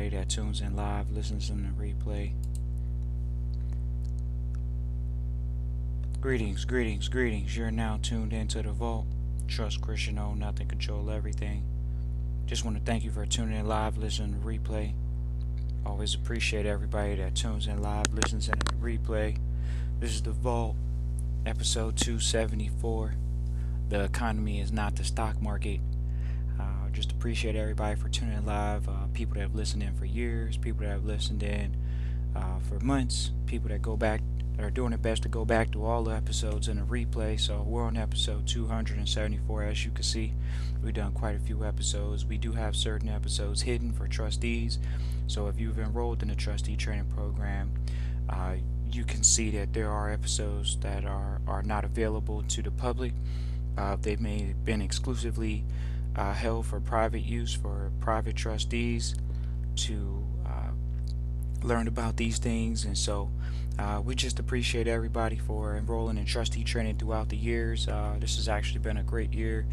everybody that tunes in live, listens in the replay. Greetings, greetings, greetings. You're now tuned into the vault. Trust Christian, own nothing, control everything. Just want to thank you for tuning in live, listening to the replay. Always appreciate everybody that tunes in live, listens in the replay. This is the vault, episode 274. The economy is not the stock market. Just appreciate everybody for tuning in live. People that have listened in for years, people that have listened in for months, people that go back, that are doing their best to go back to all the episodes in the replay. So we're on episode 274. As you can see, we've done quite a few episodes. We do have certain episodes hidden for trustees. So if you've enrolled in the trustee training program, you can see that there are episodes that are not available to the public. They may have been exclusively held for private use for private trustees to learn about these things. And so we just appreciate everybody for enrolling in trustee training throughout the years. This has actually been a great year.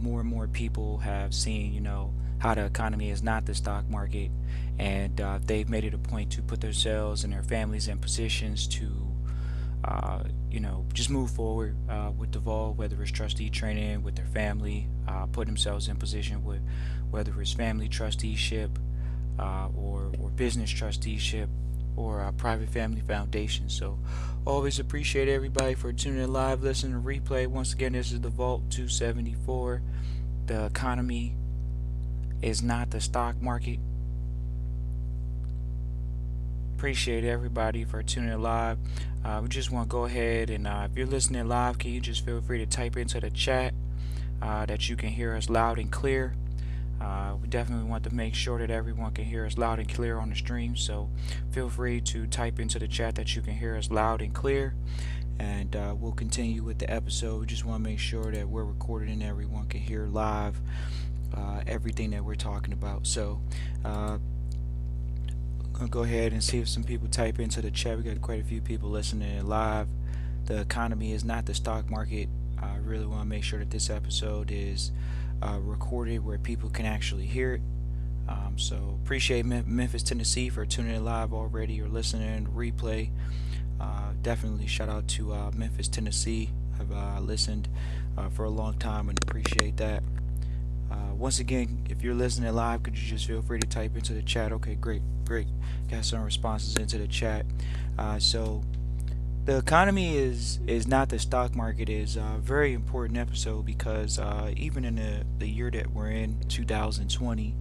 More and more people have seen, how the economy is not the stock market, and they've made it a point to put themselves and their families in positions to just move forward with the vault, whether it's trustee training with their family, put themselves in position with whether it's family trusteeship or business trusteeship or private family foundation. So always appreciate everybody for tuning in live, listening to replay. Once again, this is the Vault 274. The economy is not the stock market. Appreciate everybody for tuning in live. We just want to go ahead and if you're listening live, can you just feel free to type into the chat that you can hear us loud and clear. We definitely want to make sure that everyone can hear us loud and clear on the stream, so feel free to type into the chat that you can hear us loud and clear, and we'll continue with the episode. We just want to make sure that we're recorded and everyone can hear live everything that we're talking about. So I'll go ahead and see if some people type into the chat. We got quite a few people listening live. The economy is not the stock market. I really want to make sure that this episode is recorded where people can actually hear it. So appreciate Memphis, Tennessee for tuning in live already or listening to replay. Definitely shout out to Memphis, Tennessee. I've listened for a long time and appreciate that. Once again, if you're listening live, could you just feel free to type into the chat? Okay, great. Got some responses into the chat. So the economy is not the stock market is a very important episode because even in the year that we're in, 2020,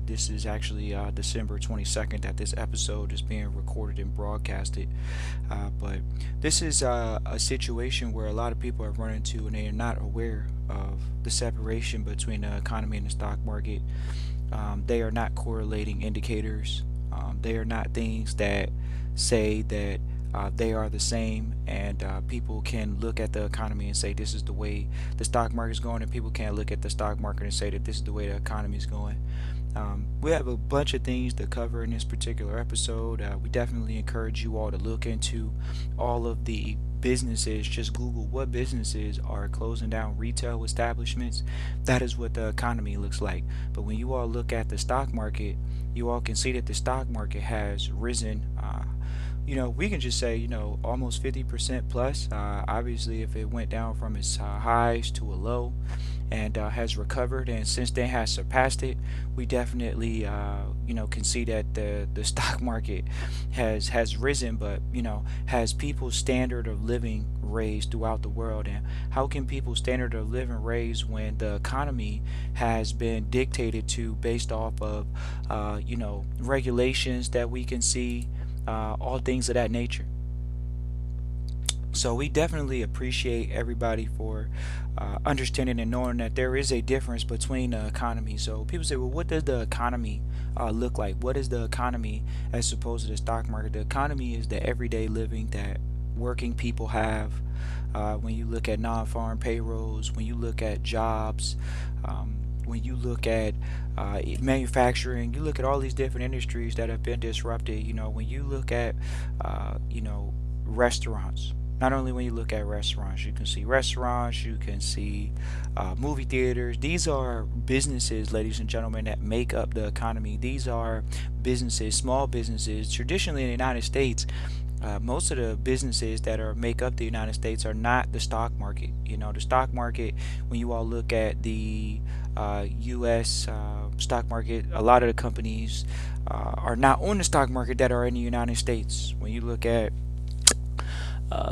this is actually December 22nd that this episode is being recorded and broadcasted. But this is a situation where a lot of people are running into and they are not aware of the separation between the economy and the stock market. They are not correlating indicators. They are not things that say that they are the same, and people can look at the economy and say this is the way the stock market is going, and people can't look at the stock market and say that this is the way the economy is going. We have a bunch of things to cover in this particular episode. We definitely encourage you all to look into all of the businesses. Just Google what businesses are closing down retail establishments. That is what the economy looks like. But when you all look at the stock market, you all can see that the stock market has risen. We can just say, almost 50% plus. Obviously, if it went down from its highs to a low and has recovered, and since then has surpassed it, we definitely, can see that the stock market has risen, but, has people's standard of living raised throughout the world. And how can people's standard of living raise when the economy has been dictated to based off of, regulations that we can see, all things of that nature. So we definitely appreciate everybody for understanding and knowing that there is a difference between the economy. So people say, well, what does the economy look like? What is the economy as opposed to the stock market? The economy is the everyday living that working people have. When you look at non-farm payrolls, when you look at jobs, when you look at manufacturing, you look at all these different industries that have been disrupted. When you look at restaurants, Not only when you look at restaurants, you can see movie theaters. These are businesses, ladies and gentlemen, that make up the economy. These are businesses, small businesses. Traditionally in the United States, most of the businesses that are make up the United States are not the stock market. You know, the stock market, when you all look at the U.S. Stock market, a lot of the companies are not on the stock market that are in the United States. When you look at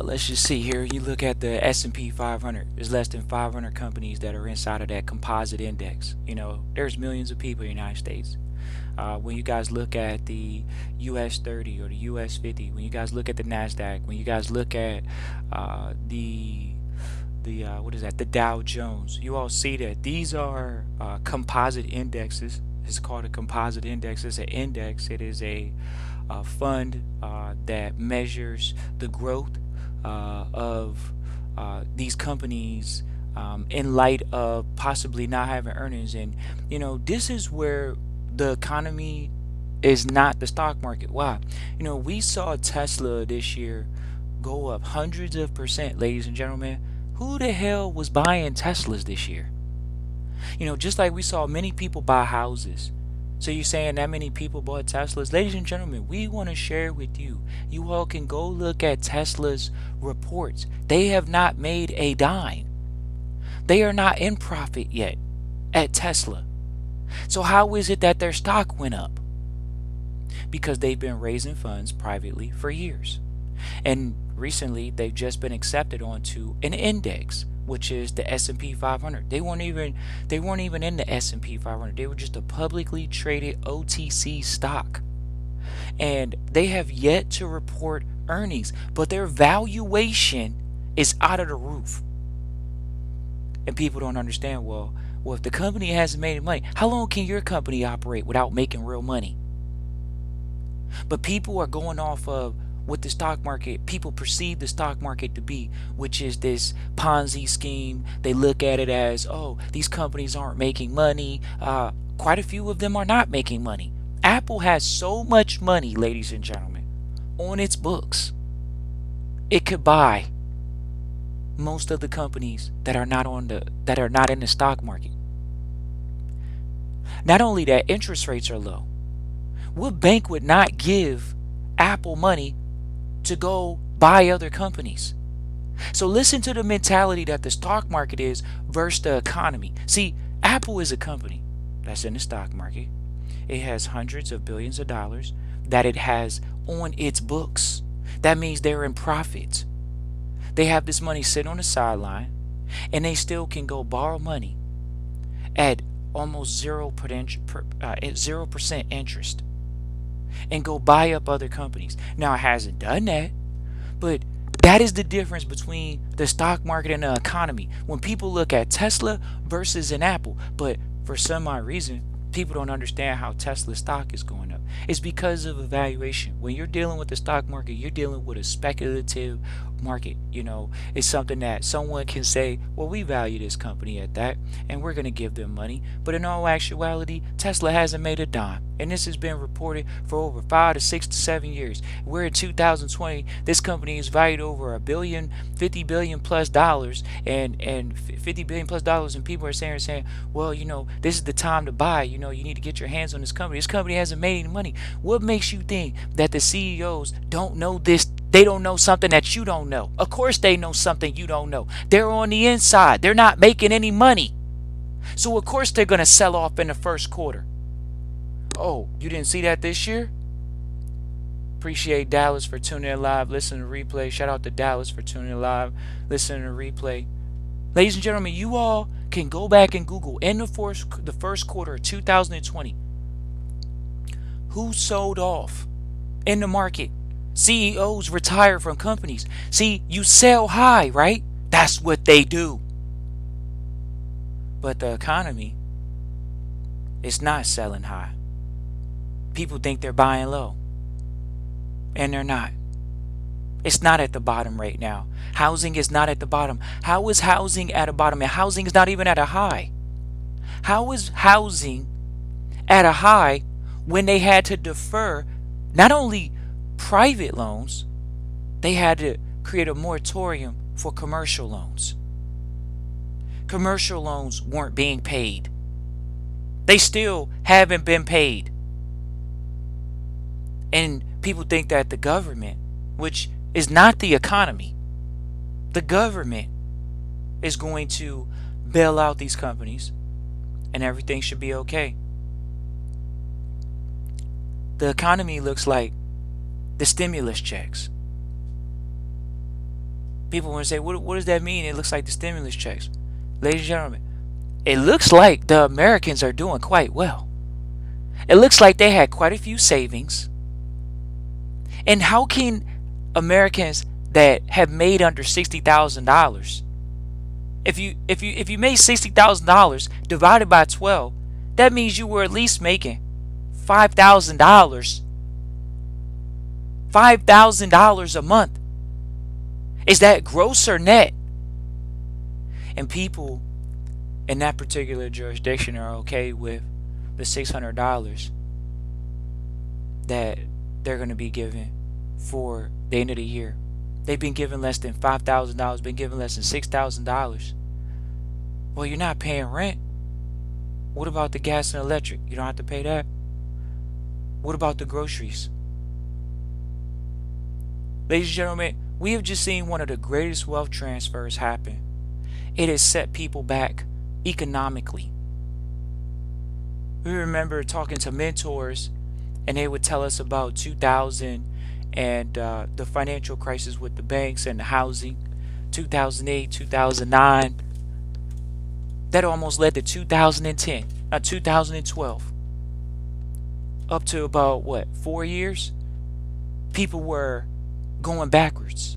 let's just see here. You look at the S&P 500. There's less than 500 companies that are inside of that composite index. You know, there's millions of people in the United States. When you guys look at the US 30 or the US 50, when you guys look at the Nasdaq, when you guys look at the what is that? The Dow Jones. You all see that these are composite indexes. It's called a composite index. It's an index. It is a fund that measures the growth of these companies in light of possibly not having earnings. And you know, this is where the economy is not the stock market. Why? You know, we saw Tesla this year go up hundreds of percent, ladies and gentlemen. Who the hell was buying Teslas this year? You know, just like we saw many people buy houses. So you're saying that many people bought Teslas? Ladies and gentlemen, we want to share with you. You all can go look at Tesla's reports. They have not made a dime. They are not in profit yet at Tesla. So how is it that their stock went up? Because they've been raising funds privately for years. And recently they've just been accepted onto an index, which is the S&P 500. They weren't even in the S&P 500. They were just a publicly traded OTC stock. And they have yet to report earnings, but their valuation is out of the roof. And people don't understand, well, if the company hasn't made money, how long can your company operate without making real money? But people are going off of what the stock market, people perceive the stock market to be, which is this Ponzi scheme. They look at it as, oh, these companies aren't making money. Quite a few of them are not making money. Apple has so much money, ladies and gentlemen, on its books. It could buy most of the companies that are not in the stock market. Not only that, interest rates are low. What bank would not give Apple money to go buy other companies? So listen to the mentality that the stock market is versus the economy. See, Apple is a company that's in the stock market. It has hundreds of billions of dollars that it has on its books. That means they're in profit. They have this money sitting on the sideline, and they still can go borrow money at almost 0% interest and go buy up other companies. Now, it hasn't done that, but that is the difference between the stock market and the economy. When people look at Tesla versus an Apple, but for some odd reason, people don't understand how Tesla stock is going up. It's because of evaluation. When you're dealing with the stock market, you're dealing with a speculative market. You know, it's something that someone can say, well, we value this company at that, and we're going to give them money. But in all actuality, Tesla hasn't made a dime. And this has been reported for over 5 to 6 to 7 years. We're in 2020. This company is valued over $1 billion, $50 billion plus dollars, and $50 billion plus dollars. And people are saying, well, you know, this is the time to buy. You know, you need to get your hands on this company. This company hasn't made any money. What makes you think that the CEOs don't know this? They don't know something that you don't know. Of course they know something you don't know. They're on the inside. They're not making any money. So of course they're going to sell off in the first quarter. Oh, you didn't see that this year? Appreciate Dallas for tuning in live. Listen to replay. Shout out to Dallas for tuning in live. Listen to replay. Ladies and gentlemen, you all can go back and Google in the first quarter of 2020. Who sold off in the market? CEOs retire from companies. See, you sell high, right? That's what they do. But the economy is not selling high. People think they're buying low, and they're not. It's not at the bottom right now. Housing is not at the bottom. How is housing at a bottom? And housing is not even at a high. How is housing at a high when they had to defer not only private loans, they had to create a moratorium for commercial loans. Commercial loans weren't being paid. They still haven't been paid. And people think that the government, which is not the economy, the government is going to bail out these companies and everything should be okay. The economy looks like the stimulus checks. People want to say, what does that mean? It looks like the stimulus checks. Ladies and gentlemen, it looks like the Americans are doing quite well. It looks like they had quite a few savings. And how can Americans that have made under $60,000, if you made $60,000 divided by 12, that means you were at least making $5,000. $5,000 a month. Is that gross or net? And people in that particular jurisdiction are okay with the $600 that they're going to be given for the end of the year. They've been given less than $5,000, been given less than $6,000. Well, you're not paying rent. What about the gas and electric? You don't have to pay that. What about the groceries? Ladies and gentlemen, we have just seen one of the greatest wealth transfers happen. It has set people back economically. We remember talking to mentors, and they would tell us about 2000 and the financial crisis with the banks and the housing, 2008, 2009. That almost led to 2010, 2012. Up to about, 4 years? People were going backwards.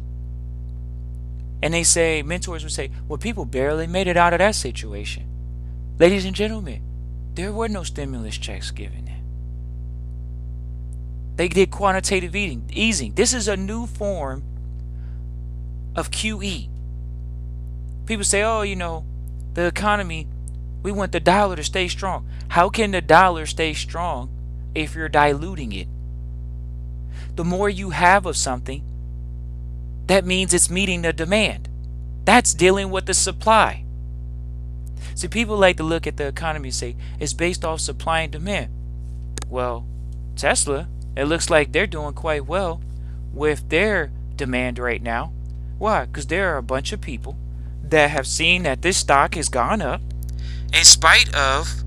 And they say, mentors would say, well, people barely made it out of that situation. Ladies and gentlemen, there were no stimulus checks given then. They did quantitative easing. This is a new form of QE. People say, oh, the economy, we want the dollar to stay strong. How can the dollar stay strong if you're diluting it? The more you have of something, that means it's meeting the demand. That's dealing with the supply. See, people like to look at the economy and say it's based off supply and demand. Well, Tesla, it looks like they're doing quite well with their demand right now. Why? Because there are a bunch of people that have seen that this stock has gone up in spite of,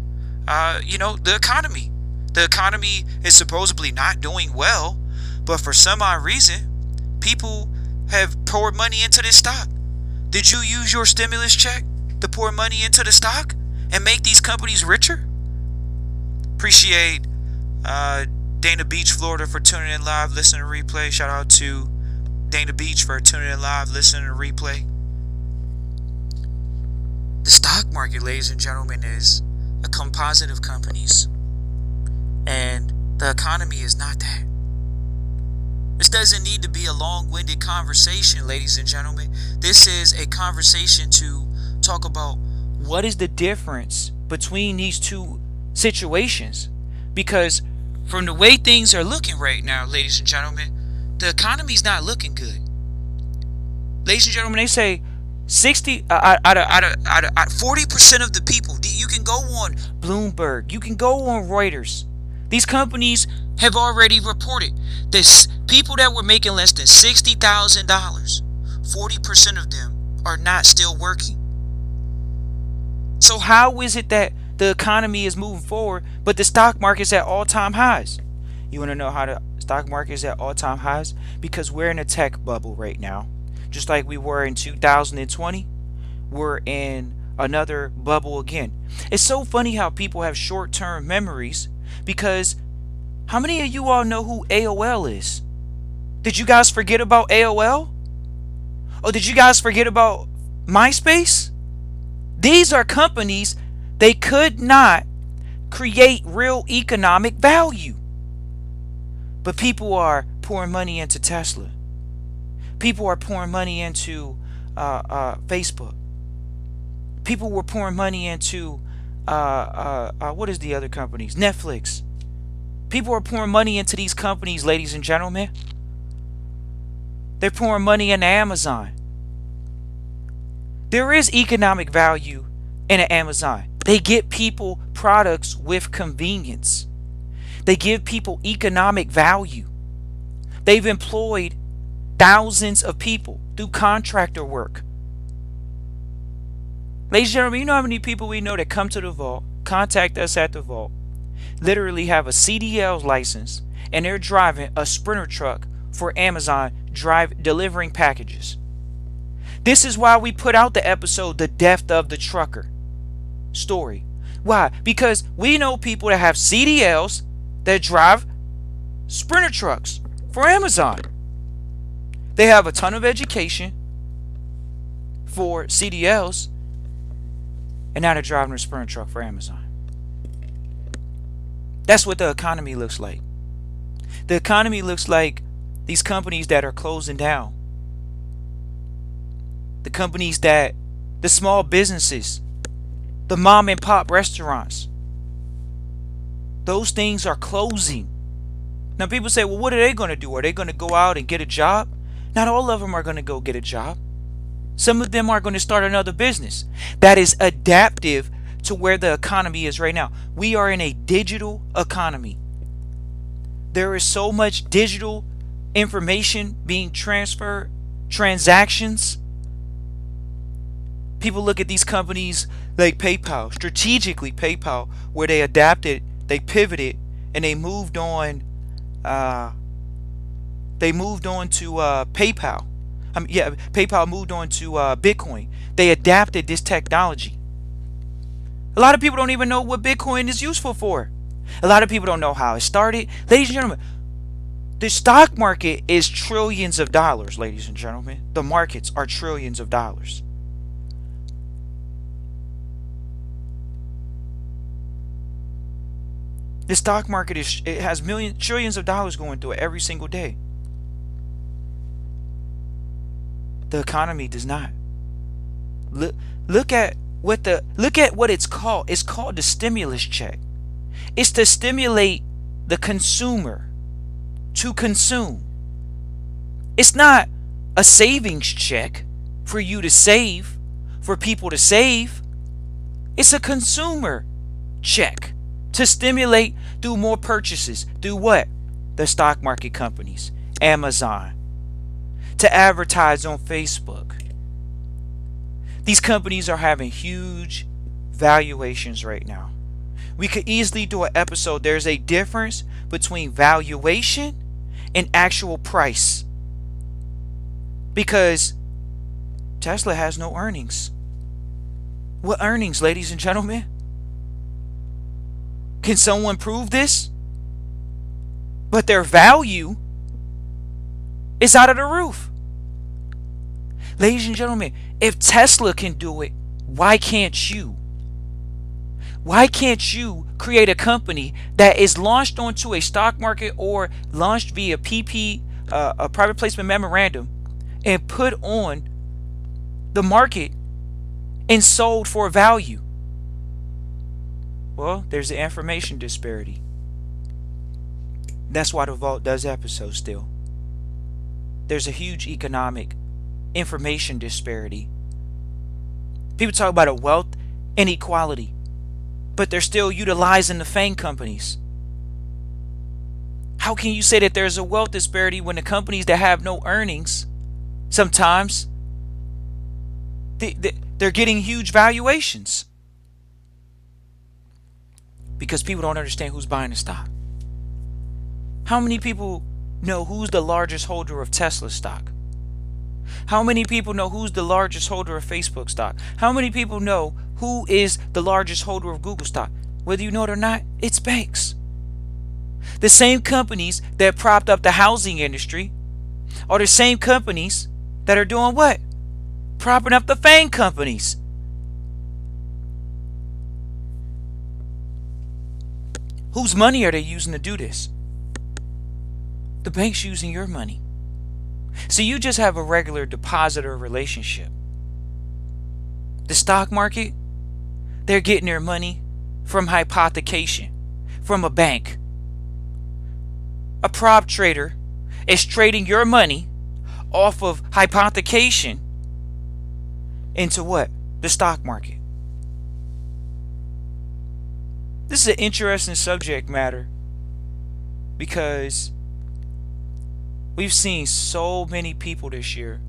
the economy. The economy is supposedly not doing well, but for some odd reason, people have poured money into this stock. Did you use your stimulus check to pour money into the stock and make these companies richer? Appreciate Dana Beach, Florida for tuning in live, listening to replay. Shout out to Dana Beach for tuning in live, listening to replay. The stock market, ladies and gentlemen, is a composite of companies. And the economy is not that. This doesn't need to be a long-winded conversation, ladies and gentlemen. This is a conversation to talk about what is the difference between these two situations. Because from the way things are looking right now, ladies and gentlemen, the economy's not looking good. Ladies and gentlemen, they say 40% of the people, you can go on Bloomberg, you can go on Reuters. These companies have already reported this. People that were making less than $60,000, 40% of them are not still working. So how is it that the economy is moving forward, but the stock market's at all-time highs? You want to know how the stock market is at all-time highs? Because we're in a tech bubble right now. Just like we were in 2020, we're in another bubble again. It's so funny how people have short-term memories, because how many of you all know who AOL is? Did you guys forget about AOL? Or did you guys forget about MySpace? These are companies, they could not create real economic value. But people are pouring money into Tesla. People are pouring money into Facebook. People were pouring money into what is the other companies? Netflix. People are pouring money into these companies, ladies and gentlemen. They're pouring money into Amazon. There is economic value in Amazon. They get people products with convenience. They give people economic value. They've employed thousands of people through contractor work. Ladies and gentlemen, you know how many people we know that come to the vault, contact us at the vault, literally have a CDL license, and they're driving a Sprinter truck for Amazon, delivering packages. This is why we put out the episode, The Death of the Trucker Story. Why? Because we know people that have CDLs that drive Sprinter trucks for Amazon. They have a ton of education for CDLs, and now they're driving a Sprinter truck for Amazon. That's what the economy looks like. The economy looks like these companies that are closing down. The companies that, the small businesses, the mom and pop restaurants, those things are closing. Now people say, well, what are they going to do? Are they going to go out and get a job? Not all of them are going to go get a job. Some of them are going to start another business that is adaptive to where the economy is right now. We are in a digital economy. There is so much digital information being transferred, transactions. People look at these companies like PayPal, strategically PayPal, where they adapted, they pivoted, and they moved on. They moved on to PayPal. PayPal moved on to Bitcoin. They adapted this technology. A lot of people don't even know what Bitcoin is useful for. A lot of people don't know how it started. Ladies and gentlemen, the stock market is trillions of dollars, ladies and gentlemen. The markets are trillions of dollars. The stock market has trillions of dollars going through it every single day. The economy does not. Look at what it's called. It's called the stimulus check. It's to stimulate the consumer to consume. It's not a savings check for you to save, for people to save. It's a consumer check to stimulate through more purchases. Through what? The stock market companies, Amazon, to advertise on Facebook. These companies are having huge valuations right now. We could easily do an episode. There's a difference between valuation and actual price, because Tesla has no earnings. What earnings, ladies and gentlemen? Can someone prove this? But their value is out of the roof. Ladies and gentlemen, if Tesla can do it, why can't you? Why can't you create a company that is launched onto a stock market or launched via a private placement memorandum, and put on the market and sold for value? Well, there's an information disparity. That's why the Vault does episodes still. There's a huge economic information disparity. People talk about a wealth inequality, but they're still utilizing the FANG companies. How can you say that there's a wealth disparity when the companies that have no earnings, sometimes they're getting huge valuations? Because people don't understand who's buying the stock. How many people know who's the largest holder of Tesla stock? How many people know who's the largest holder of Facebook stock? How many people know who is the largest holder of Google stock? Whether you know it or not, it's banks. The same companies that propped up the housing industry are the same companies that are doing what? Propping up the FANG companies. Whose money are they using to do this? The bank's using your money. So you just have a regular depositor relationship. The stock market, they're getting their money from hypothecation, from a bank. A prop trader is trading your money off of hypothecation into what? The stock market. This is an interesting subject matter because we've seen so many people this year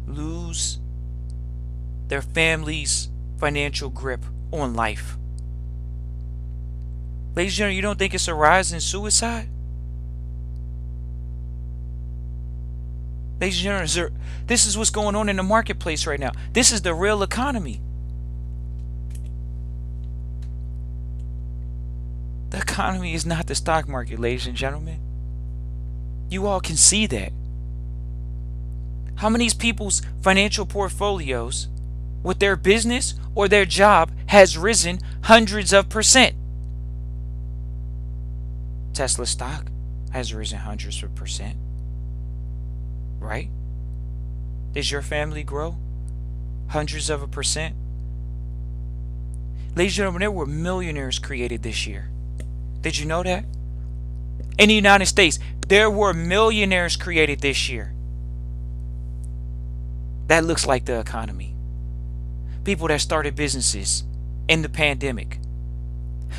lose their family's financial grip on life. Ladies and gentlemen, you don't think it's a rise in suicide? Ladies and gentlemen, this is what's going on in the marketplace right now. This is the real economy. The economy is not the stock market, ladies and gentlemen. You all can see that. How many people's financial portfolios with their business or their job has risen hundreds of %? Tesla stock has risen hundreds of %. Right? Does your family grow hundreds of %? Ladies and gentlemen, there were millionaires created this year. Did you know that? In the United States, there were millionaires created this year. That looks like the economy. People that started businesses in the pandemic.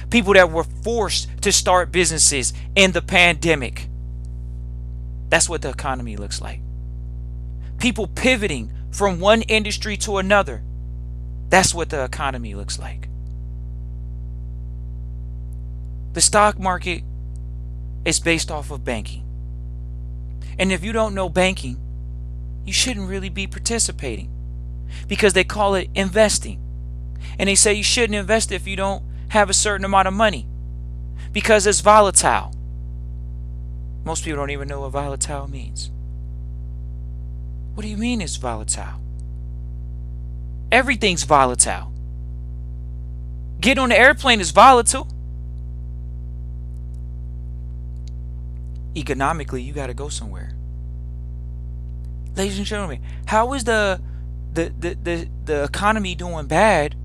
People that were forced to start businesses in the pandemic. That's what the economy looks like. People pivoting from one industry to another. That's what the economy looks like. The stock market is based off of banking. And if you don't know banking, you shouldn't really be participating because they call it investing. And they say you shouldn't invest if you don't have a certain amount of money because it's volatile. Most people don't even know what volatile means. What do you mean it's volatile? Everything's volatile. Getting on the airplane is volatile. Economically, you got to go somewhere. Ladies and gentlemen, how is the economy doing bad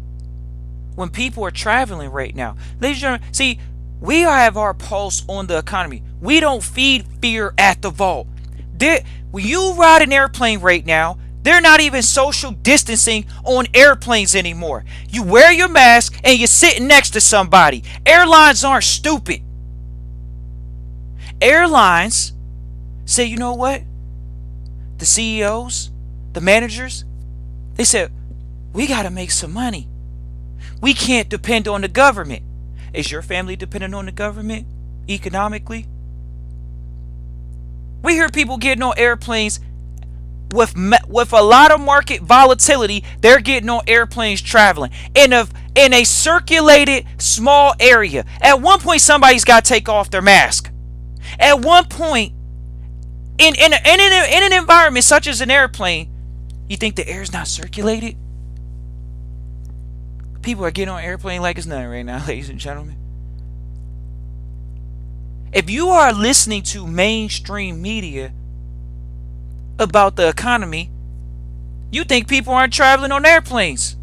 when people are traveling right now? Ladies and gentlemen, see, we have our pulse on the economy. We don't feed fear at the vault. When you ride an airplane right now, they're not even social distancing on airplanes anymore. You wear your mask and you're sitting next to somebody. Airlines aren't stupid. Airlines say, you know what? The CEOs, the managers, they said, we got to make some money. We can't depend on the government. Is your family dependent on the government economically? We hear people getting on airplanes with a lot of market volatility. They're getting on airplanes traveling in a circulated small area. At one point, somebody's got to take off their mask. At one point, in an environment such as an airplane, you think the air's not circulated? People are getting on airplane like it's nothing right now, ladies and gentlemen. If you are listening to mainstream media about the economy, you think people aren't traveling on airplanes.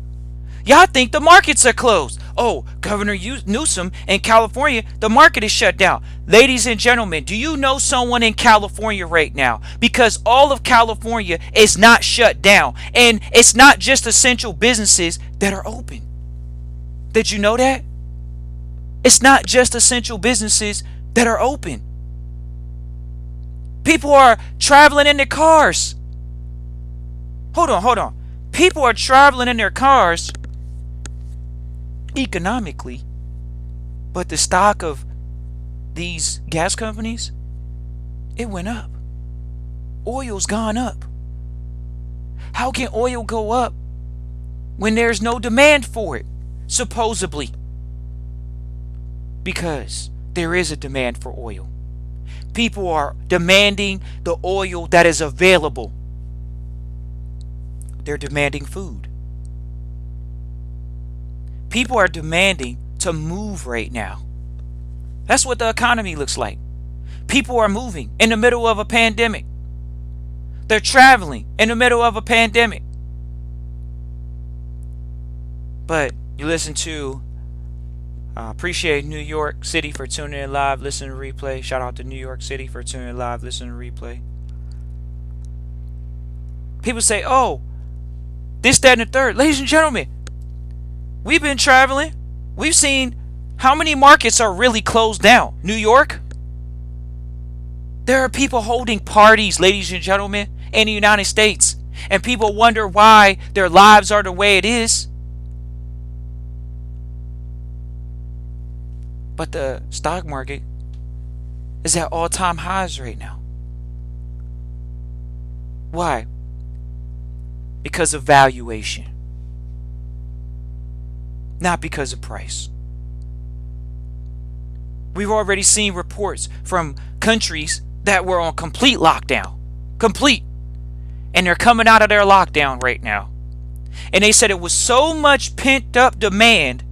Y'all think the markets are closed. Oh, Governor Newsom in California, the market is shut down. Ladies and gentlemen, do you know someone in California right now? Because all of California is not shut down. And it's not just essential businesses that are open. Did you know that? It's not just essential businesses that are open. People are traveling in their cars. Hold on. People are traveling in their cars economically, but the stock of these gas companies, it went up. Oil's gone up. How can oil go up when there's no demand for it, supposedly? Because there is a demand for oil. People are demanding the oil that is available. They're demanding food. People are demanding to move right now. That's what the economy looks like. People are moving in the middle of a pandemic. They're traveling in the middle of a pandemic. But you listen to appreciate New York City for tuning in live, listening to replay. Shout out to New York City for tuning in live, listening to replay. People say, oh, this, that, and the third. Ladies and gentlemen, we've been traveling. We've seen how many markets are really closed down. New York, there are people holding parties, ladies and gentlemen, in the United States. And people wonder why their lives are the way it is. But the stock market is at all-time highs right now. Why? Because of valuation. Not because of price. We've already seen reports from countries that were on complete lockdown. Complete. And they're coming out of their lockdown right now. And they said it was so much pent up demand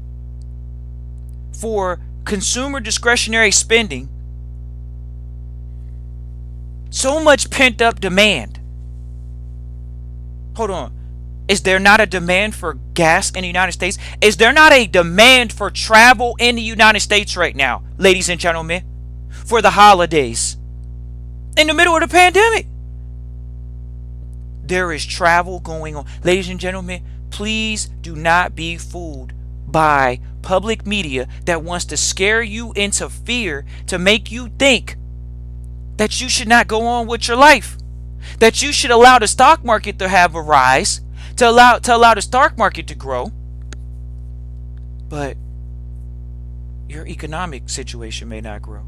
for consumer discretionary spending. So much pent up demand. Hold on. Is there not a demand for gas in the United States? Is there not a demand for travel in the United States right now, ladies and gentlemen, for the holidays? In the middle of the pandemic. There is travel going on. Ladies and gentlemen, please do not be fooled by public media that wants to scare you into fear to make you think that you should not go on with your life. That you should allow the stock market to have a rise, to allow the stock market to grow. But your economic situation may not grow.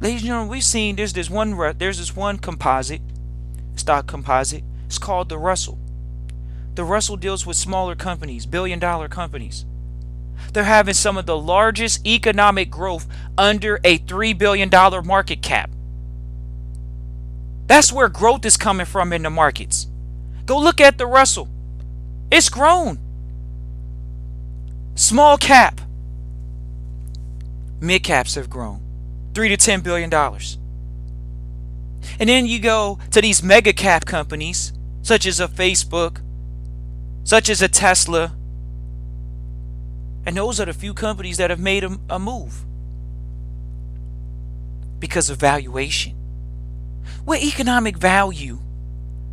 Ladies and gentlemen, we've seen there's this one composite, stock composite. It's called the Russell. The Russell deals with smaller companies, billion-dollar companies. They're having some of the largest economic growth under a $3 billion market cap. That's where growth is coming from in the markets. Go look at the Russell. It's grown. Small cap. Mid caps have grown. $3 to $10 billion. And then you go to these mega cap companies, such as a Facebook, such as a Tesla. And those are the few companies that have made a move because of valuation. What economic value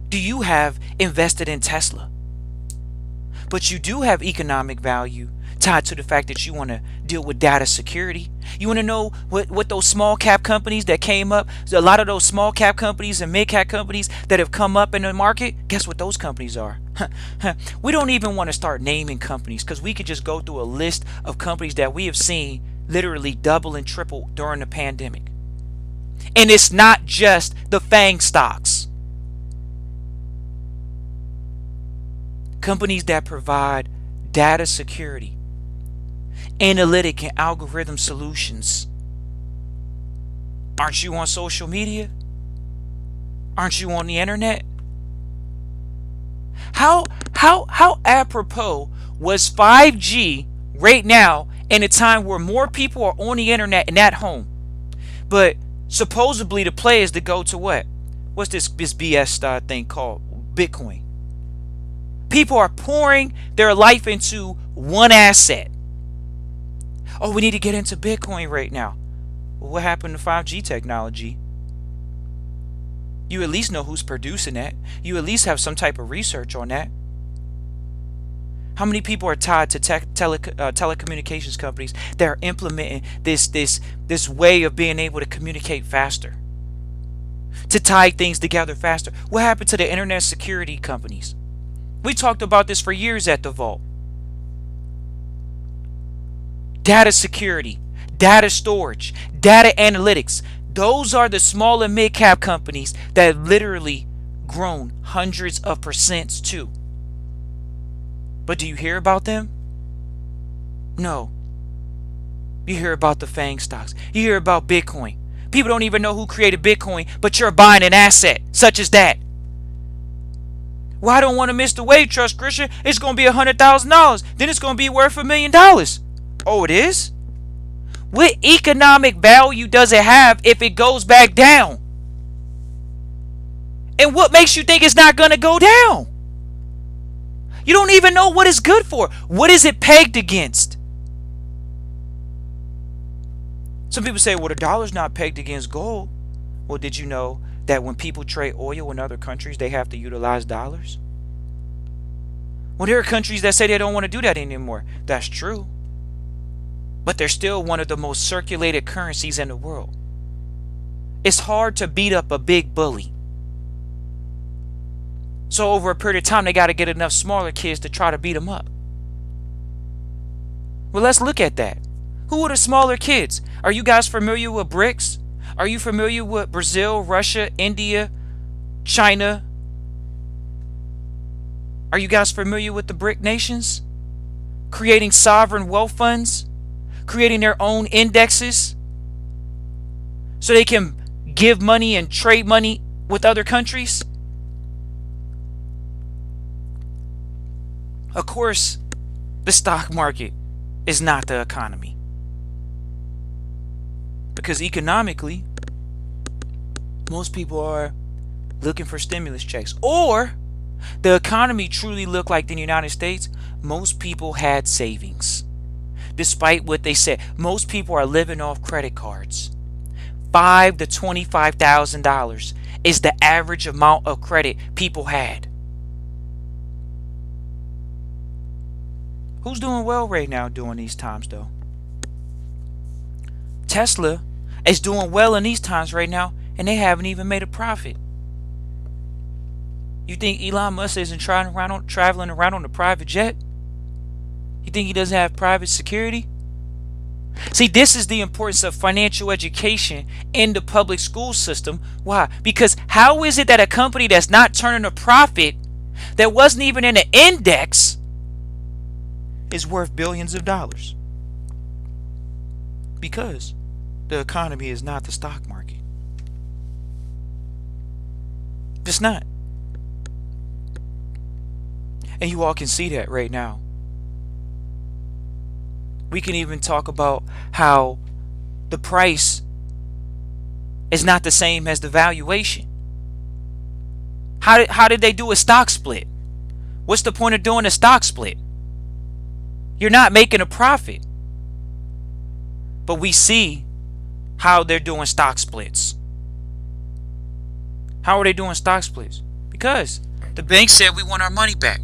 do you have invested in Tesla? But you do have economic value tied to the fact that you want to deal with data security. You want to know what those small cap companies that came up, a lot of those small cap companies and mid cap companies that have come up in the market, guess what those companies are? We don't even want to start naming companies because we could just go through a list of companies that we have seen literally double and triple during the pandemic. And it's not just the FANG stocks. Companies that provide data security, analytic and algorithm solutions. Aren't you on social media? Aren't you on the internet? How apropos was 5G right now in a time where more people are on the internet and at home? But supposedly the play is to go to what? What's this BS thing called? Bitcoin. People are pouring their life into one asset. Oh, we need to get into Bitcoin right now. Well, what happened to 5G technology? You at least know who's producing that. You at least have some type of research on that. How many people are tied to telecommunications companies that are implementing this way of being able to communicate faster, to tie things together faster? What happened to the internet security companies? We talked about this for years at the Vault. Data security, data storage, data analytics. Those are the small and mid cap companies that have literally grown hundreds of percents too. But do you hear about them? No. You hear about the FANG stocks. You hear about Bitcoin. People don't even know who created Bitcoin, but you're buying an asset such as that. Well, I don't want to miss the wave, Trust Christian. It's going to be $100,000. Then it's going to be worth $1 million. Oh, it is? What economic value does it have if it goes back down? And what makes you think it's not going to go down? You don't even know what it's good for. What is it pegged against? Some people say, well, the dollar's not pegged against gold. Well, did you know that when people trade oil in other countries, they have to utilize dollars? Well, there are countries that say they don't want to do that anymore. That's true. But they're still one of the most circulated currencies in the world. It's hard to beat up a big bully. So over a period of time, they got to get enough smaller kids to try to beat them up. Well, let's look at that. Who are the smaller kids? Are you guys familiar with BRICS? Are you familiar with Brazil, Russia, India, China? Are you guys familiar with the BRIC nations? Creating sovereign wealth funds, creating their own indexes so they can give money and trade money with other countries? Of course, the stock market is not the economy. Because economically, most people are looking for stimulus checks. Or the economy truly looked like the United States. Most people had savings. Despite what they said, most people are living off credit cards. $5,000 to $25,000 is the average amount of credit people had. Who's doing well right now during these times, though? Tesla is doing well in these times right now, and they haven't even made a profit. You think Elon Musk isn't traveling around on a private jet? You think he doesn't have private security? See, this is the importance of financial education in the public school system. Why? Because how is it that a company that's not turning a profit, that wasn't even in an index, is worth billions of dollars? Because the economy is not the stock market. It's not. And you all can see that right now. We can even talk about how the price is not the same as the valuation. How did they do a stock split? What's the point of doing a stock split? You're not making a profit. But we see how they're doing stock splits. How are they doing stock splits? Because the bank said we want our money back.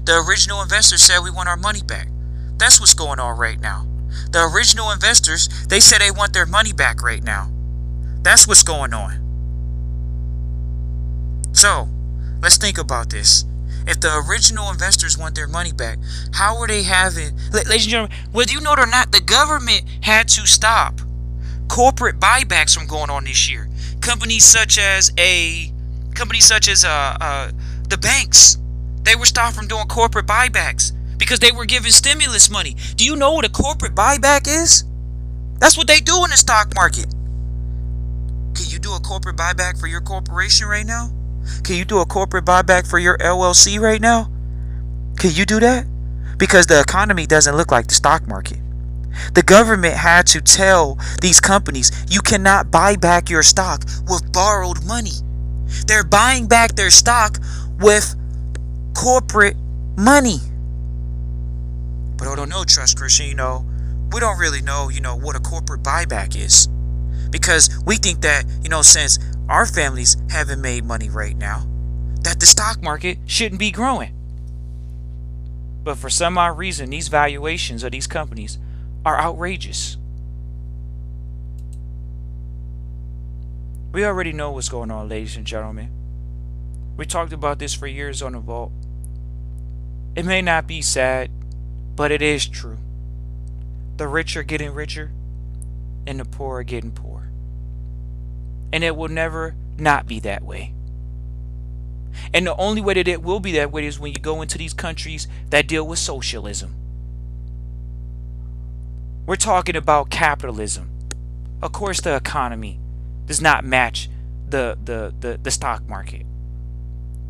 The original investors said we want our money back. That's what's going on right now. The original investors, they said they want their money back right now. That's what's going on. So, let's think about this. If the original investors want their money back, how are they having... Ladies and gentlemen, whether you know it or not, the government had to stop corporate buybacks from going on this year. Companies such as the banks, they were stopped from doing corporate buybacks because they were giving stimulus money. Do you know what a corporate buyback is? That's what they do in the stock market. Can you do a corporate buyback for your corporation right now? Can you do a corporate buyback for your LLC right now? Can you do that? Because the economy doesn't look like the stock market. The government had to tell these companies, you cannot buy back your stock with borrowed money. They're buying back their stock with corporate money. But I don't know, Trust Christian, we don't really know, what a corporate buyback is. Because we think that, since our families haven't made money right now, that the stock market shouldn't be growing. But for some odd reason, these valuations of these companies are outrageous. We already know what's going on, ladies and gentlemen. We talked about this for years on the vault. It may not be sad, but it is true. The rich are getting richer, and the poor are getting poor. And it will never not be that way. And the only way that it will be that way is when you go into these countries that deal with socialism. We're talking about capitalism. Of course, the economy does not match the stock market.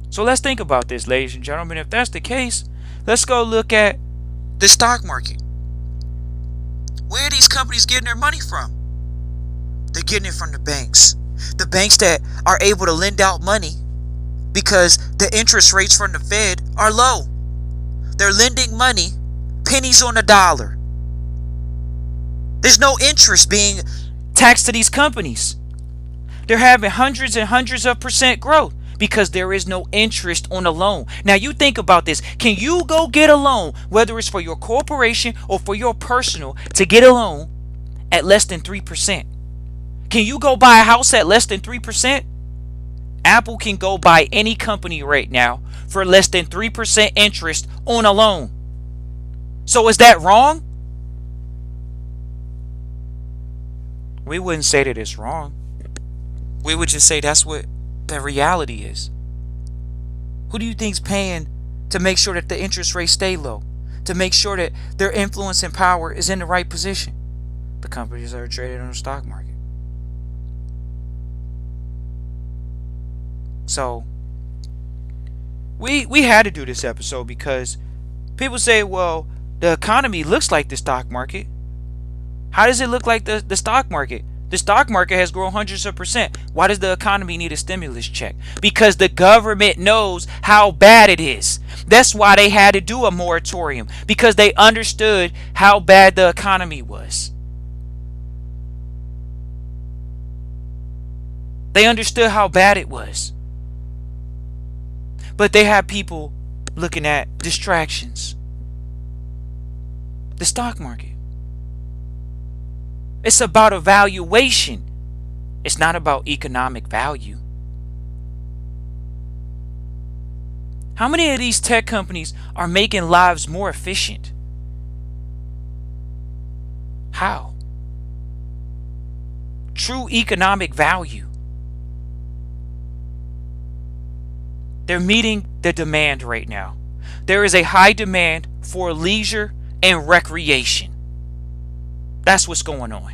So let's think about this, ladies and gentlemen. If that's the case, let's go look at the stock market. Where are these companies getting their money from? They're getting it from the banks. The banks that are able to lend out money because the interest rates from the Fed are low. They're lending money, pennies on the dollar. There's no interest being taxed to these companies. They're having hundreds and hundreds of percent growth because there is no interest on a loan. Now you think about this. Can you go get a loan, whether it's for your corporation or for your personal, to get a loan at less than 3%? Can you go buy a house at less than 3%? Apple can go buy any company right now for less than 3% interest on a loan. So is that wrong? We wouldn't say that it's wrong. We would just say that's what the reality is. Who do you think's paying to make sure that the interest rates stay low? To make sure that their influence and power is in the right position? The companies that are traded on the stock market. So we had to do this episode because people say, well, the economy looks like the stock market. How does it look like the stock market? The stock market has grown hundreds of percent. Why does the economy need a stimulus check? Because the government knows how bad it is. That's why they had to do a moratorium, because they understood how bad the economy was. They understood how bad it was. But they have people looking at distractions. The stock market. It's about a valuation. It's not about economic value. How many of these tech companies are making lives more efficient? How? True economic value. They're meeting the demand right now. There is a high demand for leisure and recreation. That's what's going on.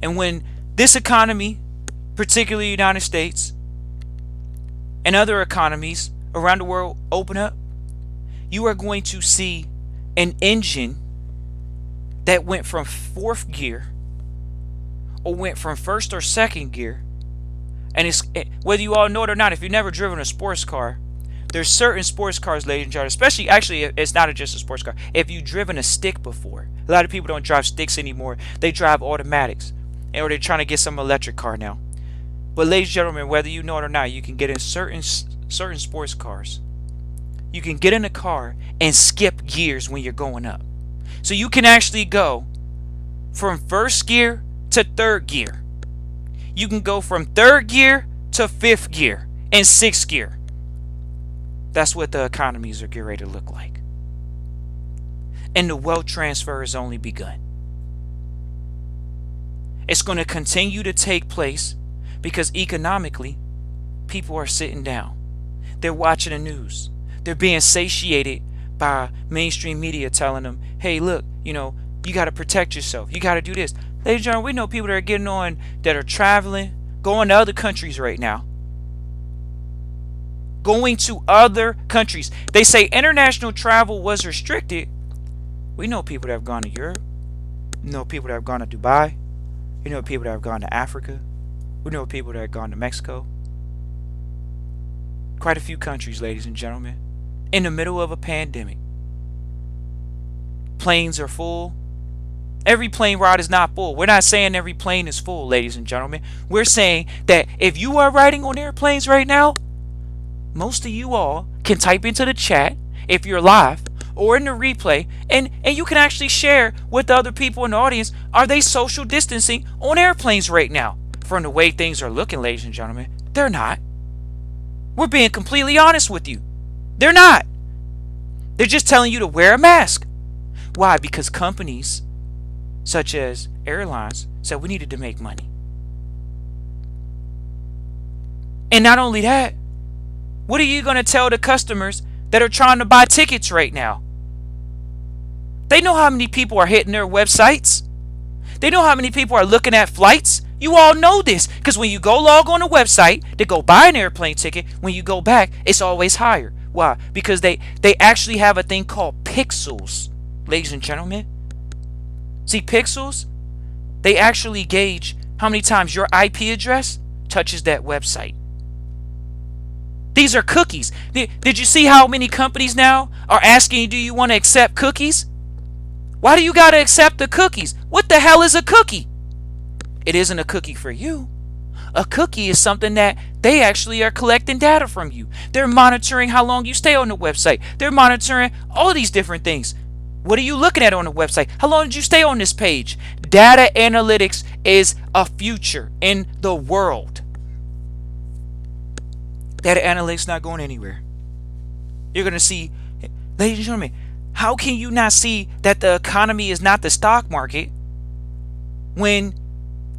And when this economy, particularly the United States, and other economies around the world open up, you are going to see an engine that went from fourth gear or went from first or second gear. And it's, whether you all know it or not, if you've never driven a sports car, there's certain sports cars, ladies and gentlemen, especially, actually, it's not just a sports car. If you've driven a stick before, a lot of people don't drive sticks anymore. They drive automatics, or they're trying to get some electric car now. But ladies and gentlemen, whether you know it or not, you can get in certain sports cars. You can get in a car and skip gears when you're going up. So you can actually go from first gear to third gear. You can go from third gear to fifth gear and sixth gear. That's what the economies are getting ready to look like. And the wealth transfer has only begun. It's going to continue to take place because economically, people are sitting down. They're watching the news. They're being satiated by mainstream media telling them, hey, look, you got to protect yourself. You got to do this. Ladies and gentlemen, we know people that are getting on, that are traveling, going to other countries right now. Going to other countries. They say international travel was restricted. We know people that have gone to Europe. We know people that have gone to Dubai. We know people that have gone to Africa. We know people that have gone to Mexico. Quite a few countries, ladies and gentlemen. In the middle of a pandemic. Planes are full. Every plane ride is not full. We're not saying every plane is full, ladies and gentlemen. We're saying that if you are riding on airplanes right now, most of you all can type into the chat if you're live or in the replay, and you can actually share with the other people in the audience, are they social distancing on airplanes right now? From the way things are looking, ladies and gentlemen, they're not. We're being completely honest with you. They're not. They're just telling you to wear a mask. Why? Because companies such as airlines said we needed to make money. And not only that, what are you going to tell the customers that are trying to buy tickets right now? They know how many people are hitting their websites. They know how many people are looking at flights. You all know this because when you go log on a website to go buy an airplane ticket, when you go back, it's always higher. Why? Because they actually have a thing called pixels, ladies and gentlemen. See, pixels, they actually gauge how many times your IP address touches that website. These are cookies. Did you see how many companies now are asking you, do you want to accept cookies? Why do you got to accept the cookies? What the hell is a cookie? It isn't a cookie for you. A cookie is something that they actually are collecting data from you. They're monitoring how long you stay on the website. They're monitoring all these different things. What are you looking at on the website? How long did you stay on this page? Data analytics is a future in the world. Data analytics not going anywhere. You're going to see, ladies and gentlemen, how can you not see that the economy is not the stock market when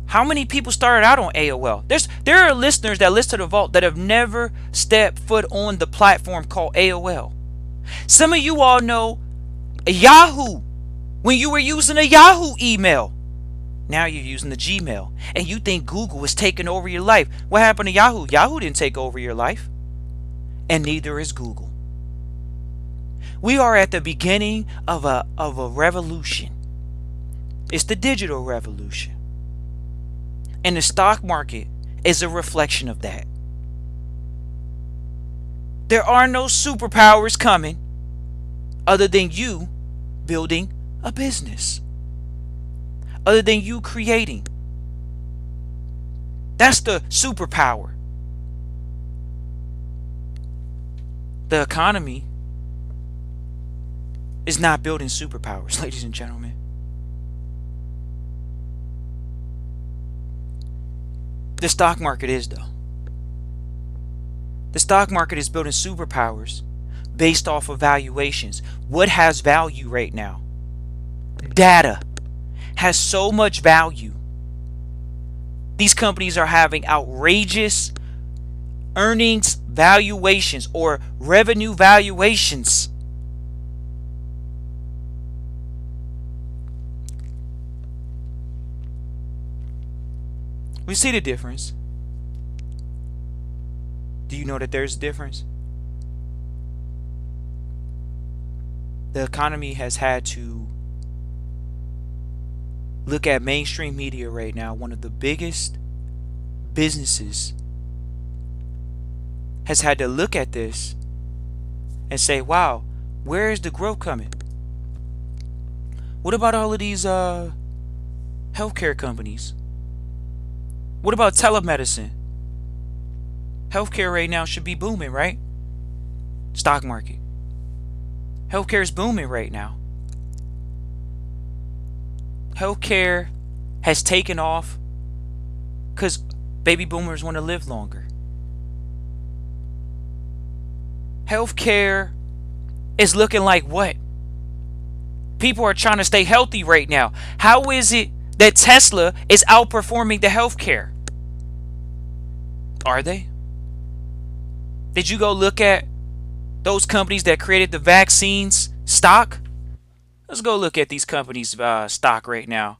how many people started out on AOL? There are listeners that listen to the vault that have never stepped foot on the platform called AOL. Some of you all know Yahoo when you were using a Yahoo email. Now you're using the Gmail and you think Google is taking over your life. What happened to Yahoo? Yahoo didn't take over your life, and neither is Google. We are at the beginning of a revolution. It's the digital revolution. And the stock market is a reflection of that. There are no superpowers coming other than you building a business, other than you creating. That's the superpower. The economy is not building superpowers, ladies and gentlemen. The stock market is, though. The stock market is building superpowers based off of valuations. What has value right now? Data has so much value. These companies are having outrageous earnings valuations or revenue valuations. We see the difference. Do you know that there's a difference? The economy has had to look at mainstream media right now. One of the biggest businesses has had to look at this and say, wow, where is the growth coming? What about all of these healthcare companies? What about telemedicine? Healthcare right now should be booming, right? Stock market. Healthcare is booming right now. Healthcare has taken off because baby boomers want to live longer. Healthcare is looking like what? People are trying to stay healthy right now. How is it that Tesla is outperforming the healthcare? Are they? Did you go look at those companies that created the vaccines stock? Let's go look at these companies' stock right now.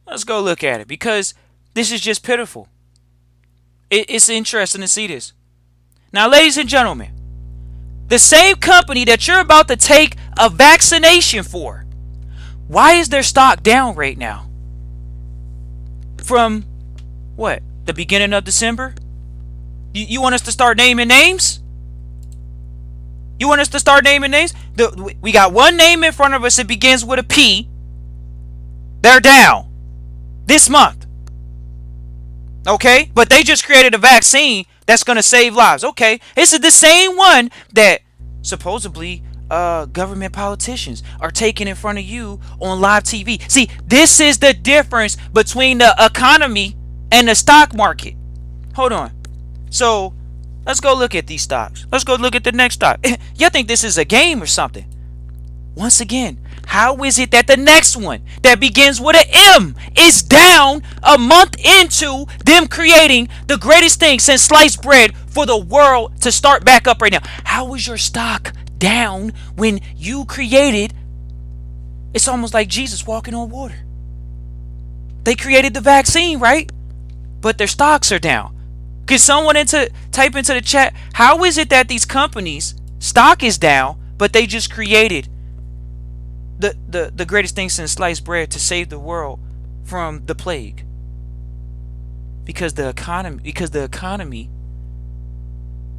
Let's go look at it because this is just pitiful. It's interesting to see this. Now, ladies and gentlemen, the same company that you're about to take a vaccination for, why is their stock down right now? From what? The beginning of December? You want us to start naming names? You want us to start naming names? We got one name in front of us that begins with a P. They're down this month. Okay? But they just created a vaccine that's going to save lives. Okay? This is the same one that supposedly government politicians are taking in front of you on live TV. See, this is the difference between the economy and the stock market. Hold on. So, let's go look at these stocks. Let's go look at the next stock. Y'all think this is a game or something? Once again, how is it that the next one that begins with an M is down a month into them creating the greatest thing since sliced bread for the world to start back up right now? How is your stock down when you created? It's almost like Jesus walking on water. They created the vaccine, right? But their stocks are down. Could someone type into the chat, how is it that these companies stock is down, but they just created the greatest thing since sliced bread to save the world from the plague? Because the economy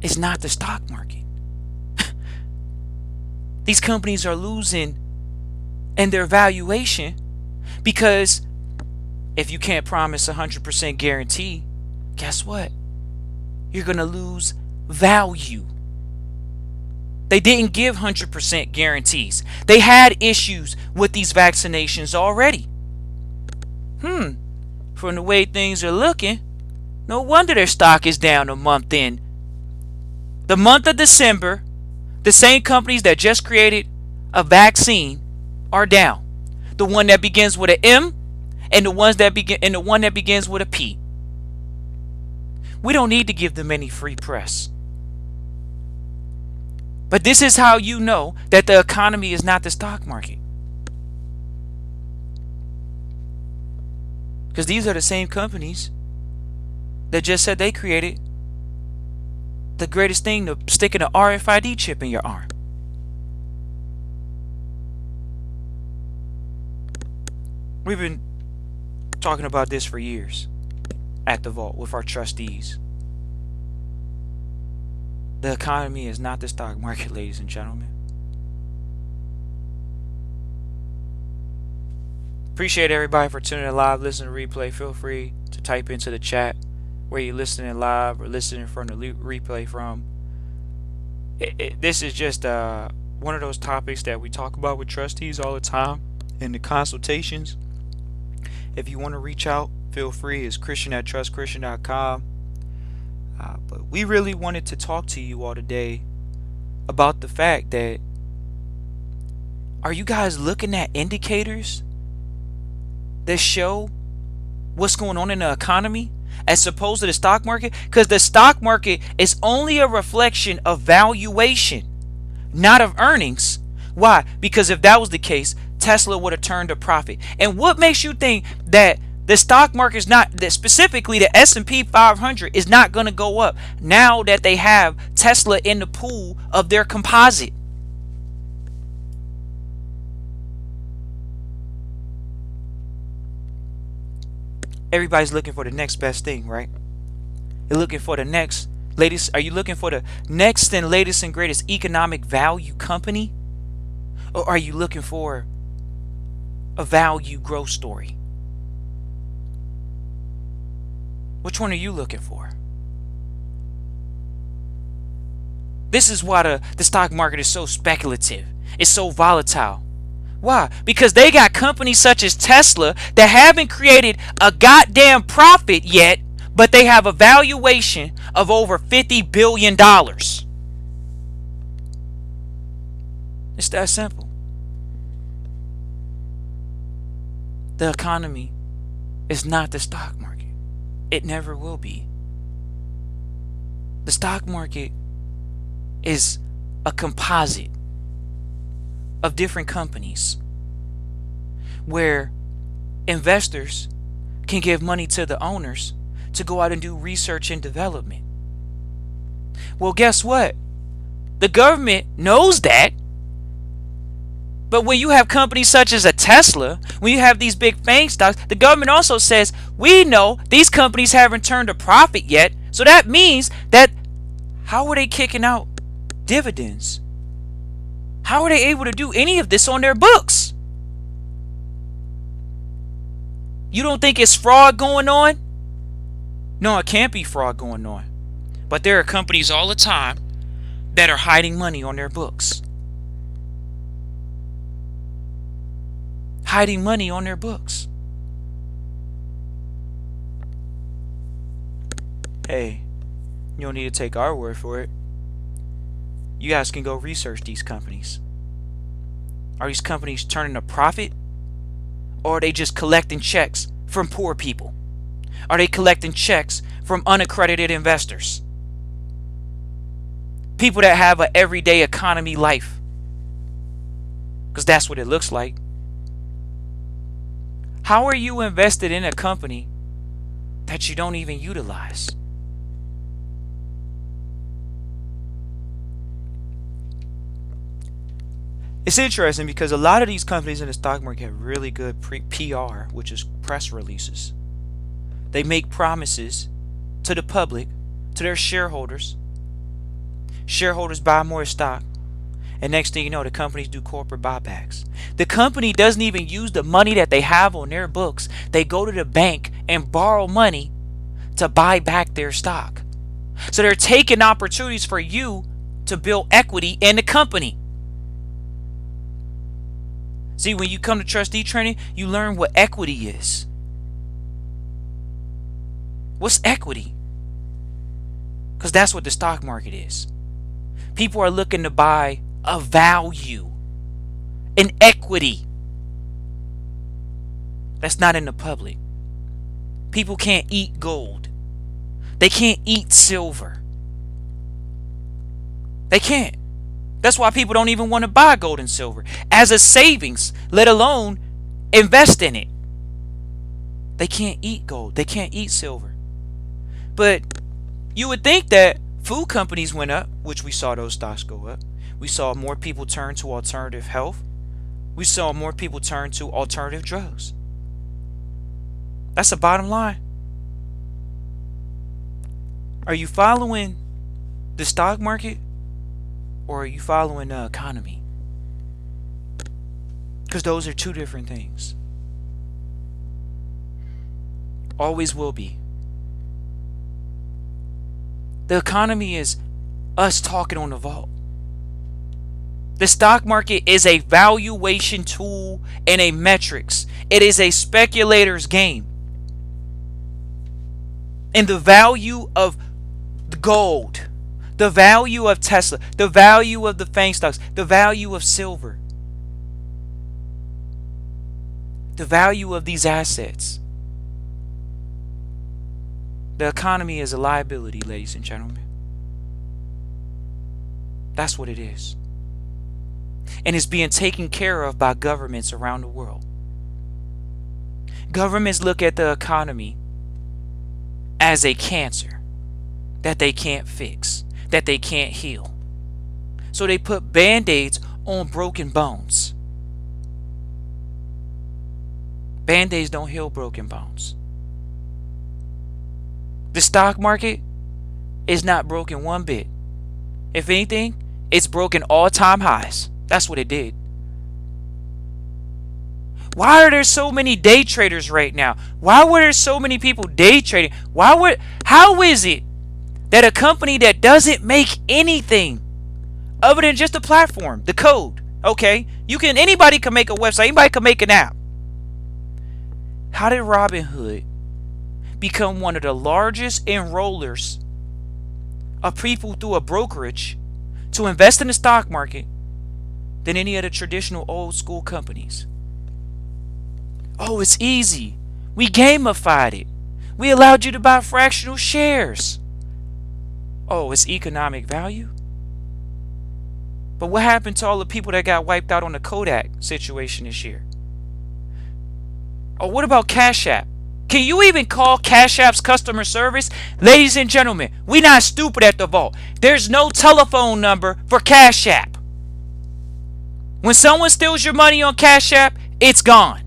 is not the stock market. These companies are losing in their valuation because If you can't promise 100% guarantee, guess what? You're going to lose value. They didn't give 100% guarantees. They had issues with these vaccinations already. From the way things are looking, no wonder their stock is down a month in. The month of December, the same companies that just created a vaccine are down. The one that begins with an M and the one that begins with a P. We don't need to give them any free press. But this is how you know that the economy is not the stock market. Because these are the same companies that just said they created the greatest thing to stick an RFID chip in your arm. We've been talking about this for years at the vault with our trustees. The economy is not the stock market, ladies and gentlemen. Appreciate everybody for tuning in live, listening to replay. Feel free to type into the chat where you're listening live or listening from the replay from. This is just one of those topics that we talk about with trustees all the time in the consultations. If you want to reach out, feel free. It's Christian@trustchristian.com. But we really wanted to talk to you all today about the fact that, are you guys looking at indicators that show what's going on in the economy as opposed to the stock market? Because the stock market is only a reflection of valuation, not of earnings. Why? Because if that was the case, Tesla would have turned a profit. And what makes you think that the stock market is not, that specifically the S&P 500 is not going to go up now that they have Tesla in the pool of their composite? Everybody's looking for the next best thing, right? You're looking for the next latest. Are you looking for the next and latest and greatest economic value company? Or are you looking for a value growth story? Which one are you looking for? This is why the stock market is so speculative. It's so volatile. Why? Because they got companies such as Tesla that haven't created a goddamn profit yet, but they have a valuation of over $50 billion. It's that simple. The economy is not the stock market. It never will be. The stock market is a composite of different companies where investors can give money to the owners to go out and do research and development. Well, guess what? The government knows that. But when you have companies such as a Tesla, when you have these big FANG stocks, the government also says, we know these companies haven't turned a profit yet. So that means that, how are they kicking out dividends? How are they able to do any of this on their books? You don't think it's fraud going on? No, it can't be fraud going on. But there are companies all the time that are hiding money on their books. Hiding money on their books. Hey, you don't need to take our word for it. You guys can go research these companies. Are these companies turning a profit? Or are they just collecting checks from poor people? Are they collecting checks from unaccredited investors? People that have an everyday economy life. Because that's what it looks like. How are you invested in a company that you don't even utilize? It's interesting because a lot of these companies in the stock market have really good PR, which is press releases. They make promises to the public, to their shareholders. Shareholders buy more stock, And next thing you know, the companies do corporate buybacks. The company doesn't even use the money that they have on their books. They go to the bank and borrow money to buy back their stock. So they're taking opportunities for you to build equity in the company. See, when you come to trustee training, you learn what equity is. What's equity? Because that's what the stock market is. People are looking to buy a value, an equity that's not in the public. People can't eat gold. They can't eat silver. They can't. That's why people don't even want to buy gold and silver as a savings, let alone invest in it. They can't eat gold. They can't eat silver. But you would think that food companies went up, which we saw those stocks go up. We saw more people turn to alternative health. We saw more people turn to alternative drugs. That's the bottom line. Are you following the stock market or are you following the economy? Because those are two different things. Always will be. The economy is us talking on the vault. The stock market is a valuation tool and a metrics. It is a speculator's game. And the value of the gold, the value of Tesla, the value of the FANG stocks, the value of silver, the value of these assets. The economy is a liability, ladies and gentlemen. That's what it is. And it's being taken care of by governments around the world. Governments look at the economy as a cancer that they can't fix, that they can't heal. So they put band-aids on broken bones. Band-aids don't heal broken bones. The stock market is not broken one bit. If anything, it's broken all-time highs. That's what it did. Why are there so many day traders right now? Why were there so many people day trading? How is it that a company that doesn't make anything other than just a platform, the code, okay? Anybody can make a website, anybody can make an app. How did Robinhood become one of the largest enrollers of people through a brokerage to invest in the stock market than any of the traditional old school companies? Oh, it's easy. We gamified it. We allowed you to buy fractional shares. Oh, it's economic value. But what happened to all the people that got wiped out on the Kodak situation this year? Oh, what about Cash App? Can you even call Cash App's customer service? Ladies and gentlemen, we not stupid at the vault. There's no telephone number for Cash App. When someone steals your money on Cash App, it's gone.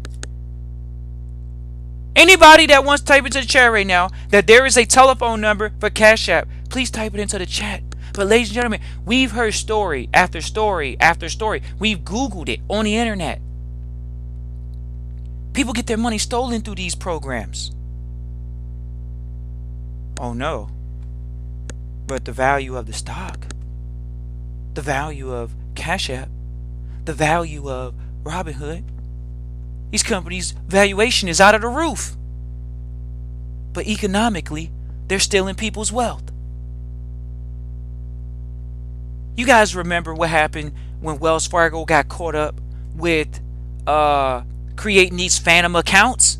Anybody that wants to type into the chat right now that there is a telephone number for Cash App, please type it into the chat. But ladies and gentlemen, we've heard story after story after story. We've Googled it on the internet. People get their money stolen through these programs. Oh no. But the value of the stock, the value of Cash App, the value of Robinhood, these companies' valuation is out of the roof. But economically, they're stealing people's wealth. You guys remember what happened when Wells Fargo got caught up with creating these phantom accounts?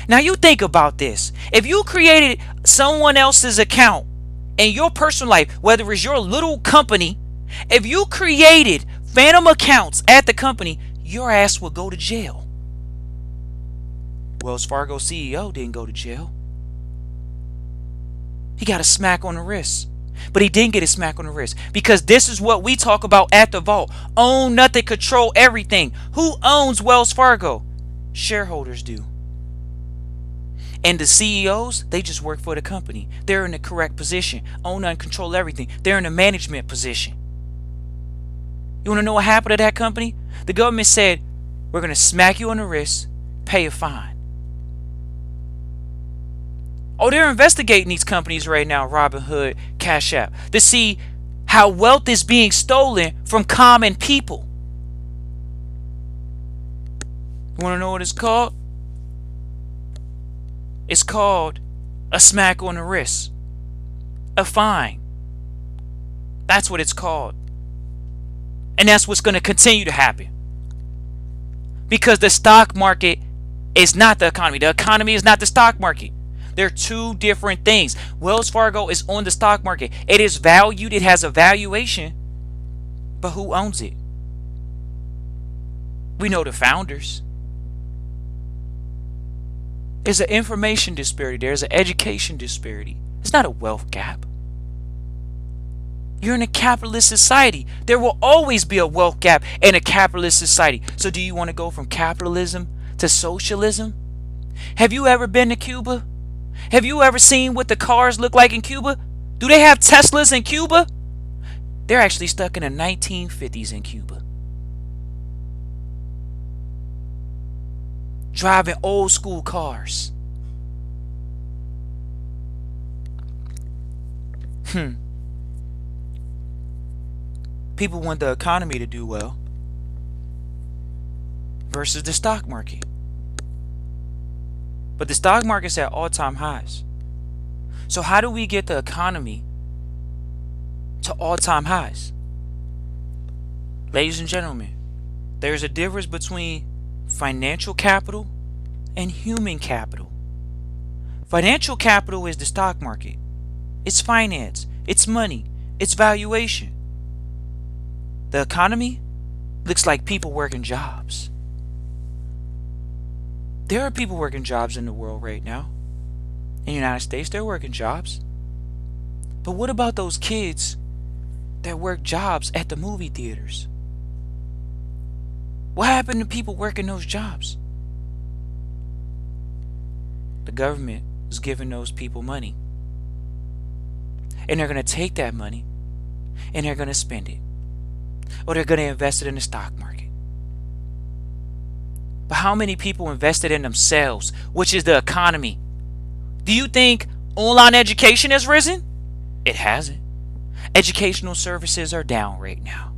Now you think about this. If you created someone else's account in your personal life, whether it's your little company, if you created phantom accounts at the company, your ass will go to jail. Wells Fargo CEO didn't go to jail. He got a smack on the wrist. But he didn't get a smack on the wrist because this is what we talk about at the vault. Own nothing, control everything. Who owns Wells Fargo? Shareholders do. And the CEOs, they just work for the company. They're in the correct position. Own and control everything. They're in a management position. You want to know what happened to that company? The government said, we're going to smack you on the wrist, pay a fine. Oh, they're investigating these companies right now, Robinhood, Cash App, to see how wealth is being stolen from common people. You want to know what it's called? It's called a smack on the wrist, a fine. That's what it's called. And that's what's going to continue to happen. Because the stock market is not the economy. The economy is not the stock market. They're two different things. Wells Fargo is on the stock market. It is valued. It has a valuation. But who owns it? We know the founders. There's an information disparity. There's an education disparity. It's not a wealth gap. You're in a capitalist society. There will always be a wealth gap in a capitalist society. So do you want to go from capitalism to socialism? Have you ever been to Cuba? Have you ever seen what the cars look like in Cuba? Do they have Teslas in Cuba? They're actually stuck in the 1950s in Cuba. Driving old school cars. People want the economy to do well versus the stock market. But the stock market's at all-time highs. So how do we get the economy to all-time highs? Ladies and gentlemen, there's a difference between financial capital and human capital. Financial capital is the stock market. It's finance. It's money. It's valuation. The economy looks like people working jobs. There are people working jobs in the world right now. In the United States, they're working jobs. But what about those kids that work jobs at the movie theaters? What happened to people working those jobs? The government is giving those people money. And they're going to take that money and they're going to spend it. Or they're going to invest it in the stock market. But how many people invested in themselves, which is the economy? Do you think online education has risen? It hasn't. Educational services are down right now.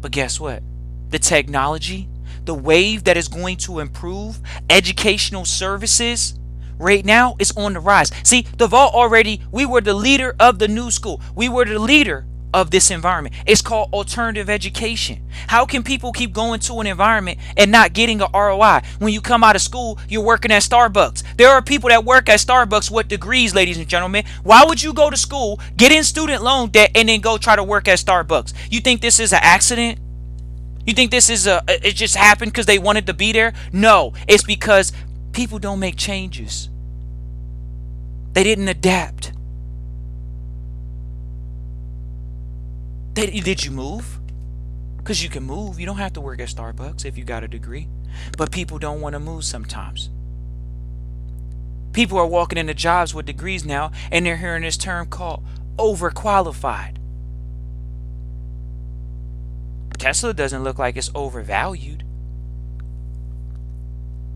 But guess what? The technology, the wave that is going to improve educational services right now is on the rise. See, the vault already, we were the leader of the new school. We were the leader of this environment. It's called alternative education. How can people keep going to an environment and not getting a ROI? When you come out of school, you're working at Starbucks. There are people that work at Starbucks with degrees, ladies and gentlemen. Why would you go to school, get in student loan debt, and then go try to work at Starbucks? You think this is an accident? You think this is it just happened because they wanted to be there? No, it's because people don't make changes. They didn't adapt. Did you move? Because you can move. You don't have to work at Starbucks if you got a degree. But people don't want to move sometimes. People are walking into jobs with degrees now, and they're hearing this term called overqualified. Tesla doesn't look like it's overvalued.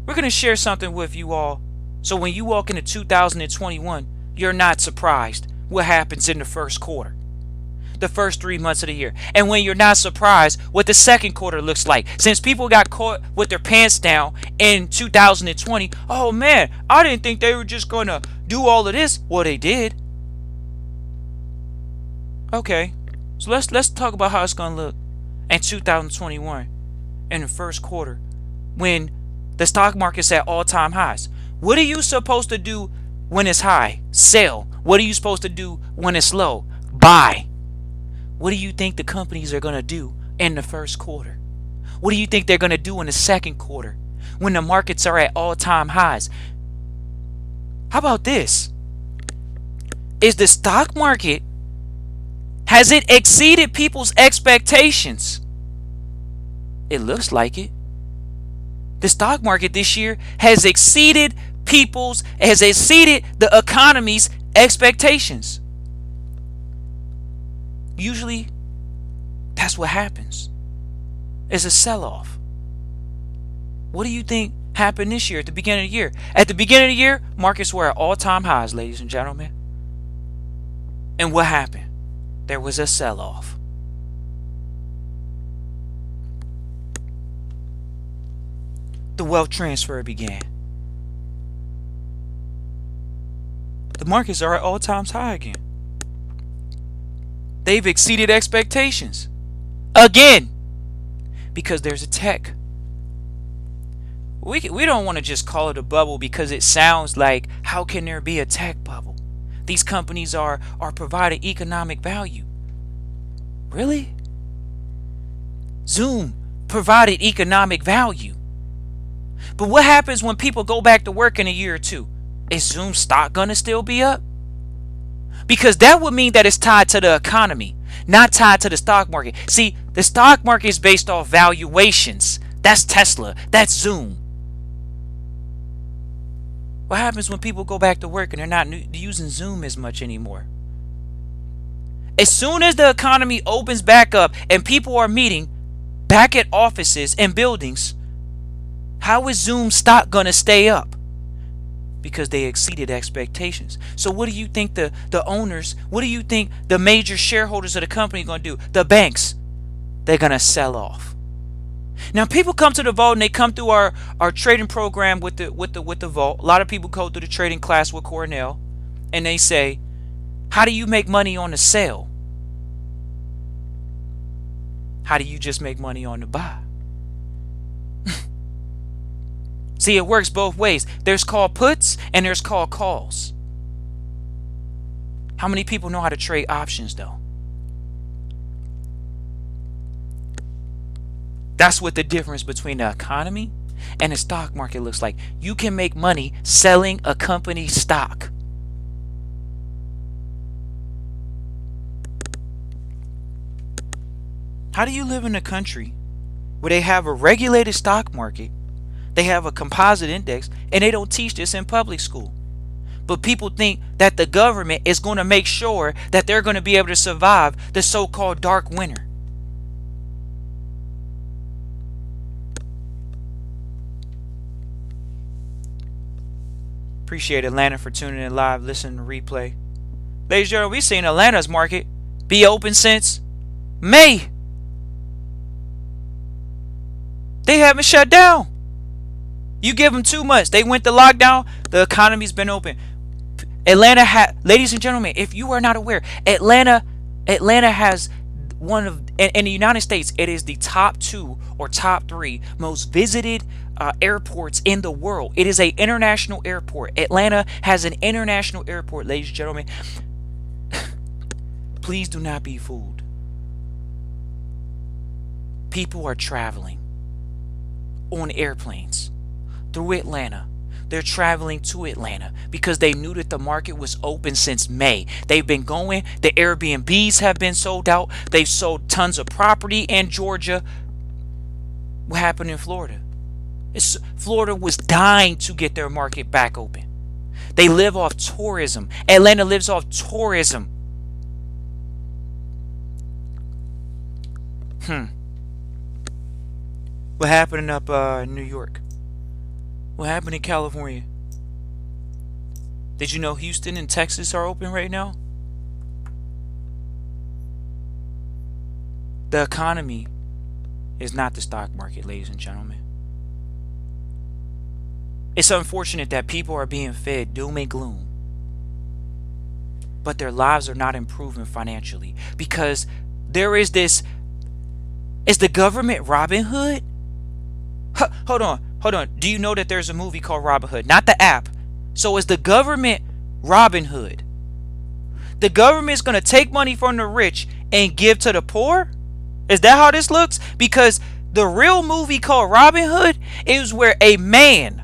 We're going to share something with you all. So when you walk into 2021, you're not surprised what happens in the first quarter. The first 3 months of the year. And when you're not surprised what the second quarter looks like. Since people got caught with their pants down in 2020, oh man, I didn't think they were just going to do all of this. Well, they did. Okay, so let's talk about how it's going to look in 2021 in the first quarter when the stock market's at all-time highs. What are you supposed to do when it's high? Sell. What are you supposed to do when it's low? Buy. What do you think the companies are going to do in the first quarter? What do you think they're going to do in the second quarter when the markets are at all-time highs? How about this? Is the stock market, has it exceeded people's expectations? It looks like it. The stock market this year has exceeded the economy's expectations. Usually, that's what happens. It's a sell-off. What do you think happened this year at the beginning of the year? At the beginning of the year, markets were at all-time highs, ladies and gentlemen. And what happened? There was a sell-off. The wealth transfer began. The markets are at all-time high again. They've exceeded expectations. Again. Because there's a tech. We don't want to just call it a bubble because it sounds like, how can there be a tech bubble? These companies are providing economic value. Really? Zoom provided economic value. But what happens when people go back to work in a year or two? Is Zoom stock going to still be up? Because that would mean that it's tied to the economy, not tied to the stock market. See, the stock market is based off valuations. That's Tesla. That's Zoom. What happens when people go back to work and they're not using Zoom as much anymore? As soon as the economy opens back up and people are meeting back at offices and buildings, how is Zoom stock going to stay up? Because they exceeded expectations. So what do you think the owners, what do you think the major shareholders of the company are going to do? The banks, they're going to sell off. Now people come to the vault and they come through our trading program with the vault. A lot of people go through the trading class with Cornell and they say, how do you make money on the sell? How do you just make money on the buy? See, it works both ways. There's called puts and there's called calls. How many people know how to trade options though? That's what the difference between the economy and the stock market looks like. You can make money selling a company's stock. How do you live in a country where they have a regulated stock market, they have a composite index, and they don't teach this in public school? But people think that the government is going to make sure that they're going to be able to survive the so-called dark winter. Appreciate Atlanta for tuning in live, listening to replay. Ladies and gentlemen, we've seen Atlanta's market be open since May. They haven't shut down. You give them 2 months. They went to lockdown. The economy's been open. Ladies and gentlemen, if you are not aware, Atlanta has one of, in the United States, it is the top 2 or top 3 most visited airports in the world. It is an international airport. Atlanta has an international airport, ladies and gentlemen. Please do not be fooled. People are traveling on airplanes through Atlanta. They're traveling to Atlanta because they knew that the market was open since May. They've been going. The Airbnbs have been sold out. They've sold tons of property in Georgia. What happened in Florida? Florida was dying to get their market back open. They live off tourism. Atlanta lives off tourism. What happened up in New York? What happened in California? Did you know Houston and Texas are open right now? The economy is not the stock market, ladies and gentlemen. It's unfortunate that people are being fed doom and gloom, but their lives are not improving financially because there is this. Is the government Robin Hood? Hold on. Do you know that there's a movie called Robin Hood? Not the app. So is the government Robin Hood? The government's going to take money from the rich and give to the poor? Is that how this looks? Because the real movie called Robin Hood is where a man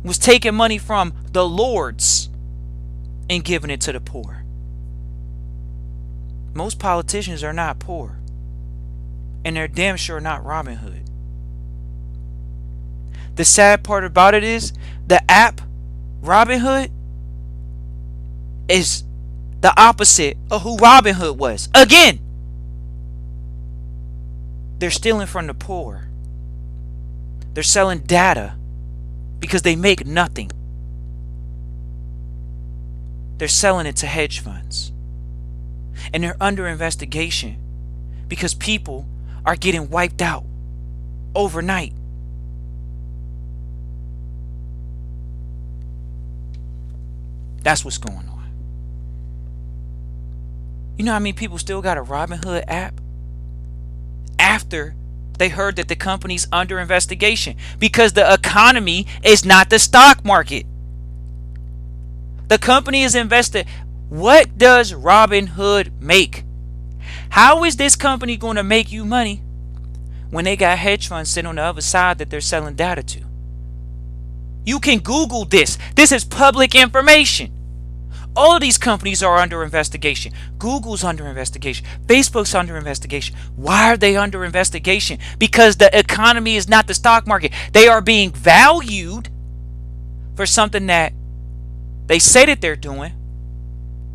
was taking money from the lords and giving it to the poor. Most politicians are not poor. And they're damn sure not Robin Hood. The sad part about it is the app Robin Hood is The opposite of who Robin Hood was. Again, they're stealing from the poor. They're selling data because they make nothing. They're selling it to hedge funds. And they're under investigation because people are getting wiped out overnight. That's what's going on. You know how many people still got a Robinhood app after they heard that the company's under investigation? Because the economy is not the stock market. The company is invested. What does Robinhood make? How is this company going to make you money when they got hedge funds sitting on the other side that they're selling data to? You can Google this. This is public information. All of these companies are under investigation. Google's under investigation. Facebook's under investigation. Why are they under investigation? Because the economy is not the stock market. They are being valued for something that they say that they're doing.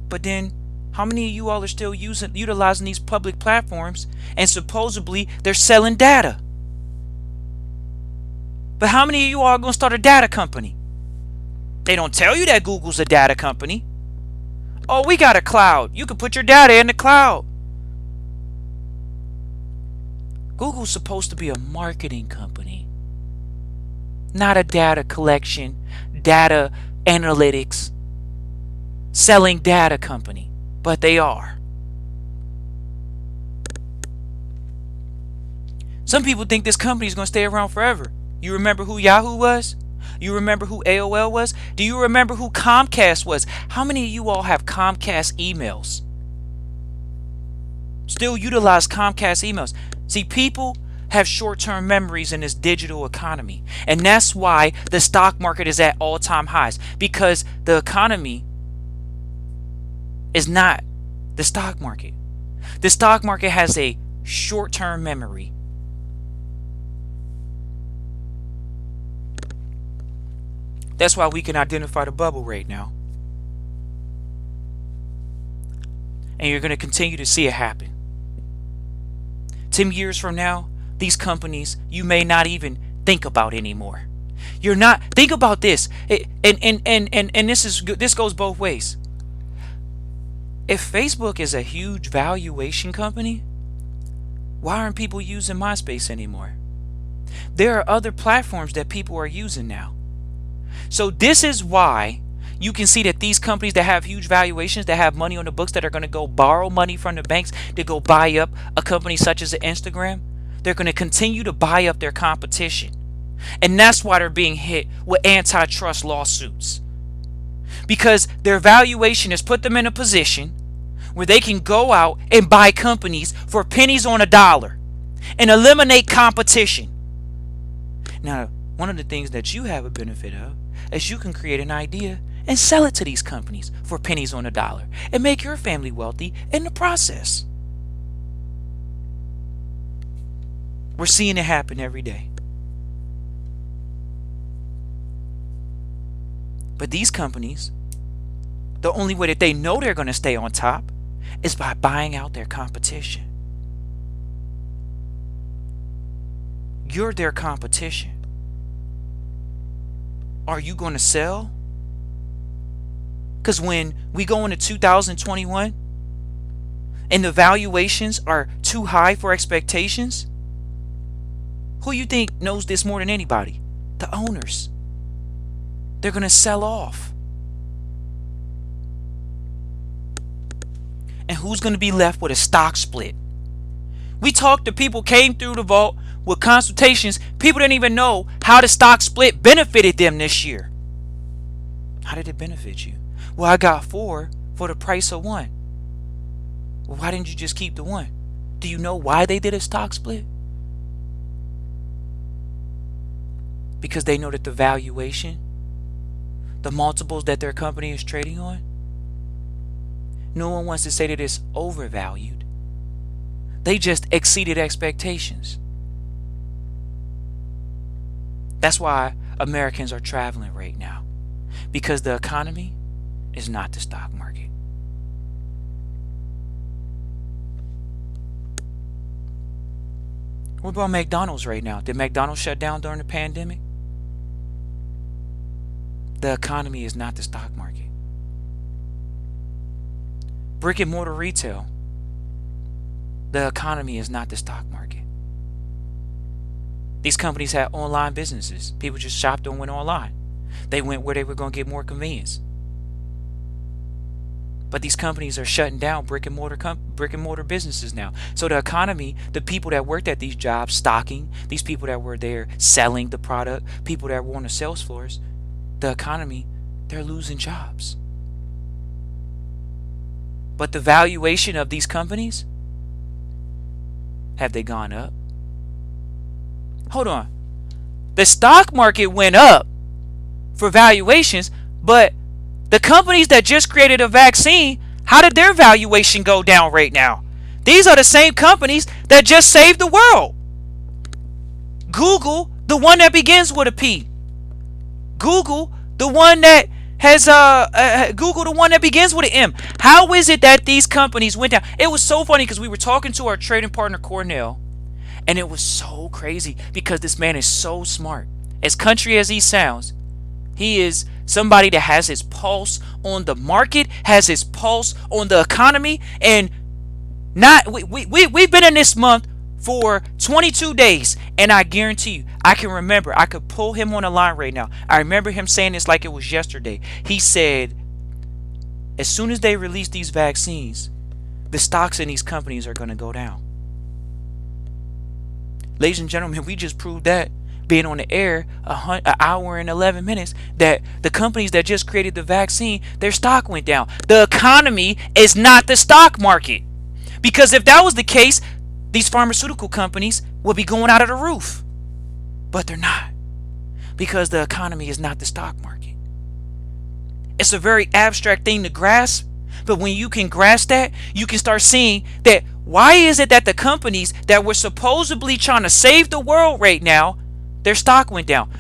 But then, how many of you all are still utilizing these public platforms and supposedly they're selling data? But how many of you all are going to start a data company? They don't tell you that Google's a data company. Oh, we got a cloud. You can put your data in the cloud. Google's supposed to be a marketing company, not a data collection, data analytics, selling data company. But they are. Some people think this company is going to stay around forever. You remember who Yahoo was? You remember who AOL was? Do you remember who Comcast was? How many of you all have Comcast emails? Still utilize Comcast emails. See, people have short-term memories in this digital economy. And that's why the stock market is at all-time highs. Because the economy is not the stock market. The stock market has a short-term memory. That's why we can identify the bubble right now. And you're going to continue to see it happen. 10 years from now, these companies you may not even think about anymore. You're not. Think about this. And this goes both ways. If Facebook is a huge valuation company, why aren't people using MySpace anymore? There are other platforms that people are using now. So this is why you can see that these companies that have huge valuations, that have money on the books, that are going to go borrow money from the banks to go buy up a company such as Instagram, they're going to continue to buy up their competition. And that's why they're being hit with antitrust lawsuits. Because their valuation has put them in a position where they can go out and buy companies for pennies on a dollar and eliminate competition. Now, one of the things that you have a benefit of is you can create an idea and sell it to these companies for pennies on a dollar and make your family wealthy in the process. We're seeing it happen every day. But these companies, the only way that they know they're going to stay on top is by buying out their competition. You're their competition. Are you going to sell? Because when we go into 2021 and the valuations are too high for expectations, who you think knows this more than anybody? The owners. They're going to sell off. And who's going to be left with a stock split? We talked to people, came through the vault with consultations. People didn't even know how the stock split benefited them this year. How did it benefit you? Well, I got 4 for the price of 1. Well, why didn't you just keep the 1? Do you know why they did a stock split? Because they know that the valuation, the multiples that their company is trading on, no one wants to say that it's overvalued. They just exceeded expectations. That's why Americans are traveling right now. Because the economy is not the stock market. What about McDonald's right now? Did McDonald's shut down during the pandemic? The economy is not the stock market. Brick and mortar retail. The economy is not the stock market. These companies had online businesses. People just shopped and went online. They went where they were going to get more convenience. But these companies are shutting down brick and mortar businesses now. So the economy, the people that worked at these jobs, stocking, these people that were there selling the product, people that were on the sales floors, the economy, they're losing jobs. But the valuation of these companies, have they gone up? Hold on. The stock market went up for valuations, but the companies that just created a vaccine, how did their valuation go down right now? These are the same companies that just saved the world. Google, the one that begins with a P. Google, the one that has Google, the one that begins with an M. How is it that these companies went down? It was so funny because we were talking to our trading partner Cornell, and it was so crazy because this man is so smart. As country as he sounds, he is somebody that has his pulse on the market, has his pulse on the economy, and we've been in this month for 22 days, and I guarantee you, I can remember, I could pull him on the line right now. I remember him saying this like it was yesterday. He said, as soon as they release these vaccines, the stocks in these companies are going to go down. Ladies and gentlemen, we just proved that being on the air an hour and 11 minutes that the companies that just created the vaccine, their stock went down. The economy is not the stock market. Because if that was the case, these pharmaceutical companies would be going out of the roof. But they're not. Because the economy is not the stock market. It's a very abstract thing to grasp. But when you can grasp that, you can start seeing that why is it that the companies that were supposedly trying to save the world right now, their stock went down.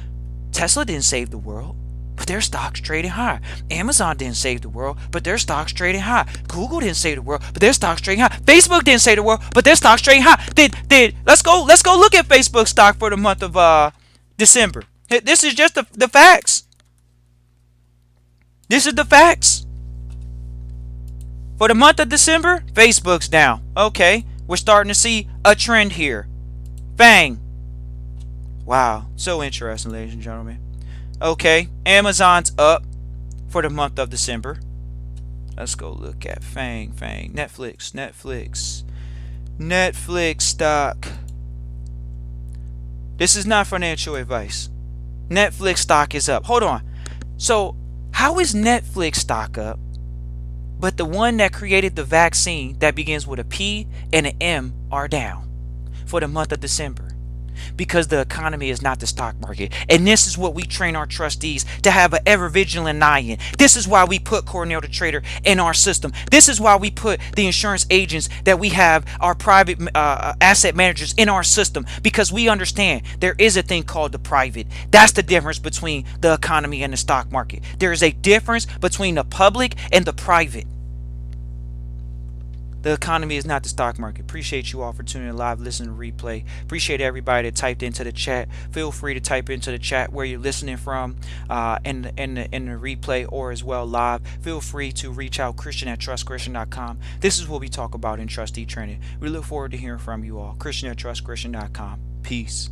Tesla didn't save the world, but their stock's trading high. Amazon didn't save the world, but their stock's trading high. Google didn't save the world, but their stock's trading high. Facebook didn't save the world, but their stock's trading high. Let's go look at Facebook stock for the month of December. This is just the facts. This is the facts. For the month of December, Facebook's down. Okay, we're starting to see a trend here. Bang. Wow, so interesting, ladies and gentlemen. Okay, Amazon's up for the month of December. Let's go look at Fang. Netflix stock. This is not financial advice. Netflix stock is up. Hold on. So, how is Netflix stock up, but the one that created the vaccine that begins with a P and an M are down for the month of December? Because the economy is not the stock market. And this is what we train our trustees to have an ever vigilant eye in. This is why we put Cornell the Trader in our system. This is why we put the insurance agents that we have, our private asset managers in our system. Because we understand there is a thing called the private. That's the difference between the economy and the stock market. There is a difference between the public and the private. The economy is not the stock market. Appreciate you all for tuning in live, listening to replay. Appreciate everybody that typed into the chat. Feel free to type into the chat where you're listening from in the replay or as well live. Feel free to reach out Christian@trustchristian.com. This is what we talk about in Trustee Training. We look forward to hearing from you all. Christian@trustchristian.com. Peace.